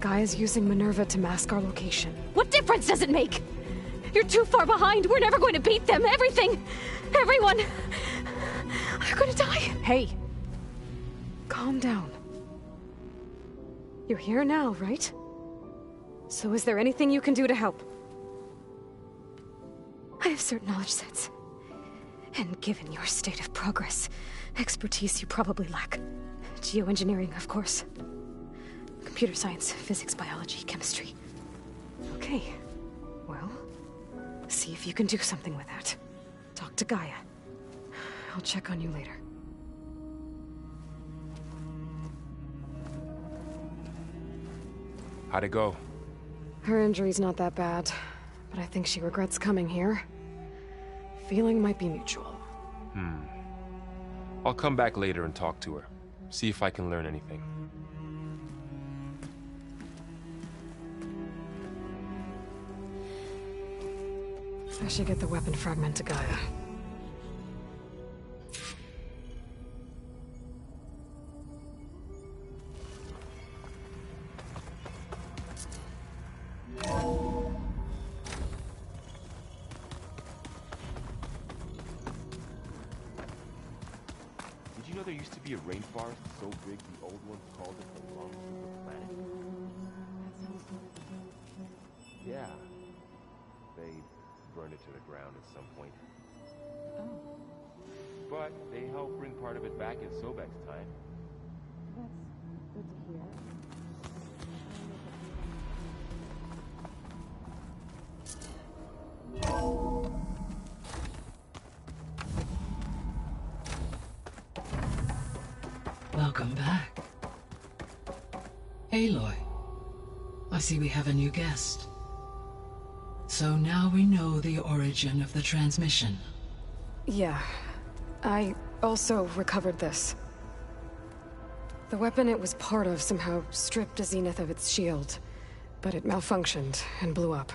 [SPEAKER 1] Gaia's using Minerva to mask our location.
[SPEAKER 6] What difference does it make? You're too far behind. We're never going to beat them. Everything Everyone! I'm gonna die!
[SPEAKER 1] Hey! Calm down. You're here now, right? So is there anything you can do to help?
[SPEAKER 6] I have certain knowledge sets. And given your state of progress, expertise you probably lack. Geoengineering, of course. Computer science, physics, biology, chemistry.
[SPEAKER 1] Okay. Well, see if you can do something with that. Talk to Gaia. I'll check on you later.
[SPEAKER 2] How'd it go?
[SPEAKER 1] Her injury's not that bad, but I think she regrets coming here. Feeling might be mutual.
[SPEAKER 2] I'll come back later and talk to her. See if I can learn anything.
[SPEAKER 1] I should get the weapon fragment to Gaia.
[SPEAKER 2] Did you know there used to be a rainforest so big the old ones called it the lungs of the planet? Yeah. They burned it to the ground at some point.
[SPEAKER 17] Oh.
[SPEAKER 2] But they helped bring part of it back in Sobek's time.
[SPEAKER 17] That's good to hear.
[SPEAKER 21] Welcome back. Aloy, I see we have a new guest. So now we know the origin of the transmission.
[SPEAKER 1] Yeah. I also recovered this. The weapon it was part of somehow stripped a Zenith of its shield, but it malfunctioned and blew up.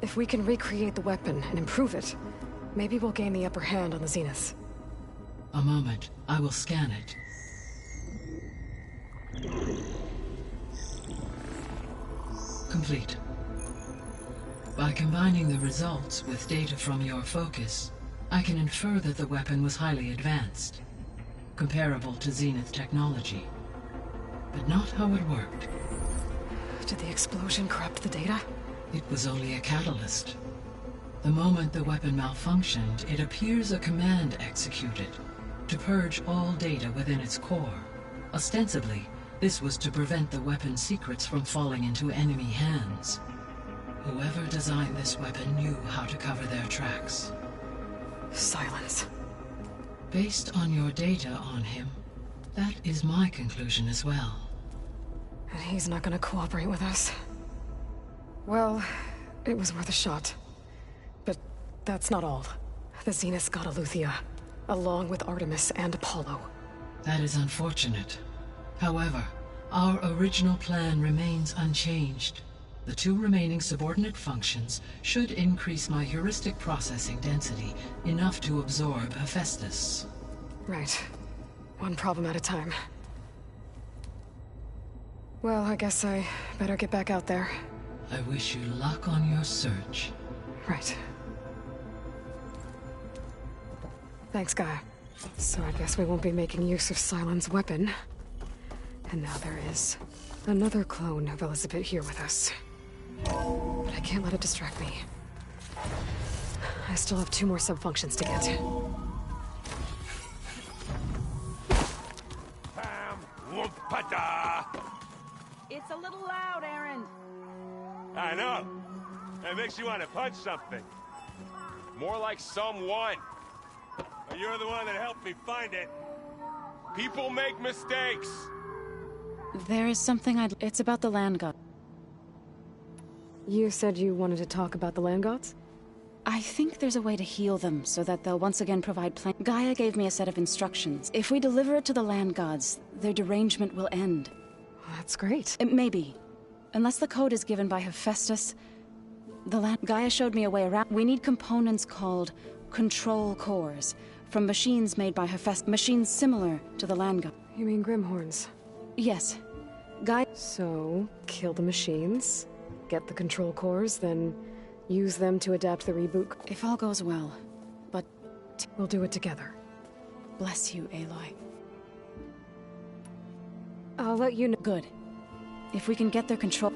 [SPEAKER 1] If we can recreate the weapon and improve it, maybe we'll gain the upper hand on the Zeniths.
[SPEAKER 21] A moment, I will scan it. Complete. By combining the results with data from your focus, I can infer that the weapon was highly advanced, comparable to Zenith technology, but not how it worked.
[SPEAKER 1] Did the explosion corrupt the data?
[SPEAKER 21] It was only a catalyst. The moment the weapon malfunctioned, it appears a command executed to purge all data within its core. Ostensibly, this was to prevent the weapon's secrets from falling into enemy hands. Whoever designed this weapon knew how to cover their tracks.
[SPEAKER 1] Silence.
[SPEAKER 21] Based on your data on him, that is my conclusion as well.
[SPEAKER 1] And he's not gonna cooperate with us. Well, it was worth a shot. But that's not all. The Zeniths got Eleuthia, along with Artemis and Apollo.
[SPEAKER 21] That is unfortunate. However, our original plan remains unchanged. The two remaining subordinate functions should increase my heuristic processing density enough to absorb Hephaestus.
[SPEAKER 1] Right. One problem at a time. Well, I guess I better get back out there.
[SPEAKER 21] I wish you luck on your search.
[SPEAKER 1] Right. Thanks, Gaia. So I guess we won't be making use of Cylon's weapon. And now there is another clone of Elizabeth here with us. But I can't let it distract me. I still have 2 more sub-functions to get.
[SPEAKER 4] It's a little loud, Aaron.
[SPEAKER 9] I know. That makes you want to punch something.
[SPEAKER 2] More like someone.
[SPEAKER 9] You're the one that helped me find it.
[SPEAKER 2] People make mistakes.
[SPEAKER 20] There is something It's about the land god.
[SPEAKER 1] You said you wanted to talk about the land gods?
[SPEAKER 20] I think there's a way to heal them so that they'll once again provide Gaia gave me a set of instructions. If we deliver it to the land gods, their derangement will end.
[SPEAKER 1] That's great.
[SPEAKER 20] Maybe. Unless the code is given by Hephaestus, Gaia showed me a way around. We need components called control cores from machines made by Hephaestus. Machines similar to the land god.
[SPEAKER 1] You mean Grimhorns?
[SPEAKER 20] Yes. Gaia.
[SPEAKER 1] So, kill the machines, get the control cores, then use them to adapt the reboot.
[SPEAKER 20] If all goes well. But
[SPEAKER 1] We'll do it together.
[SPEAKER 20] Bless you, Aloy.
[SPEAKER 1] I'll let you know.
[SPEAKER 20] Good. If we can get their control...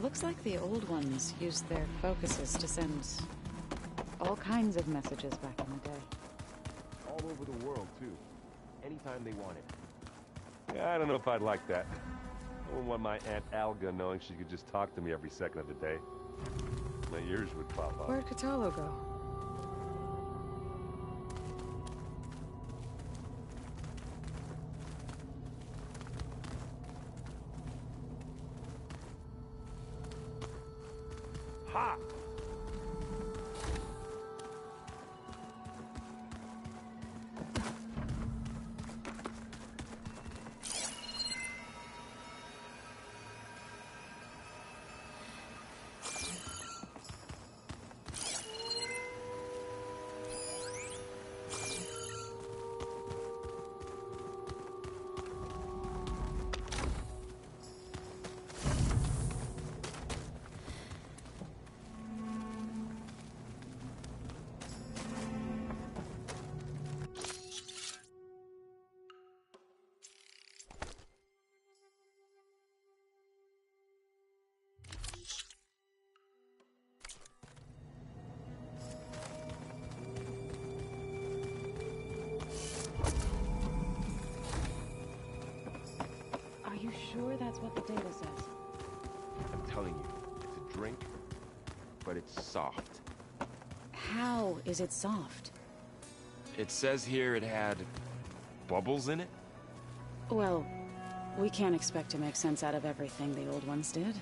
[SPEAKER 20] Looks like the old ones used their focuses to send all kinds of messages back in the day.
[SPEAKER 18] All over the world, too. Anytime they wanted. Yeah, I don't know if I'd like that. I wouldn't want my Aunt Alga knowing she could just talk to me every second of the day. My ears would pop up.
[SPEAKER 1] Where'd Catalo go?
[SPEAKER 18] Ha!
[SPEAKER 20] Are you sure that's what the data says?
[SPEAKER 2] I'm telling you, it's a drink, but it's soft.
[SPEAKER 20] How is it soft?
[SPEAKER 2] It says here it had bubbles in it?
[SPEAKER 20] Well, we can't expect to make sense out of everything the old ones did.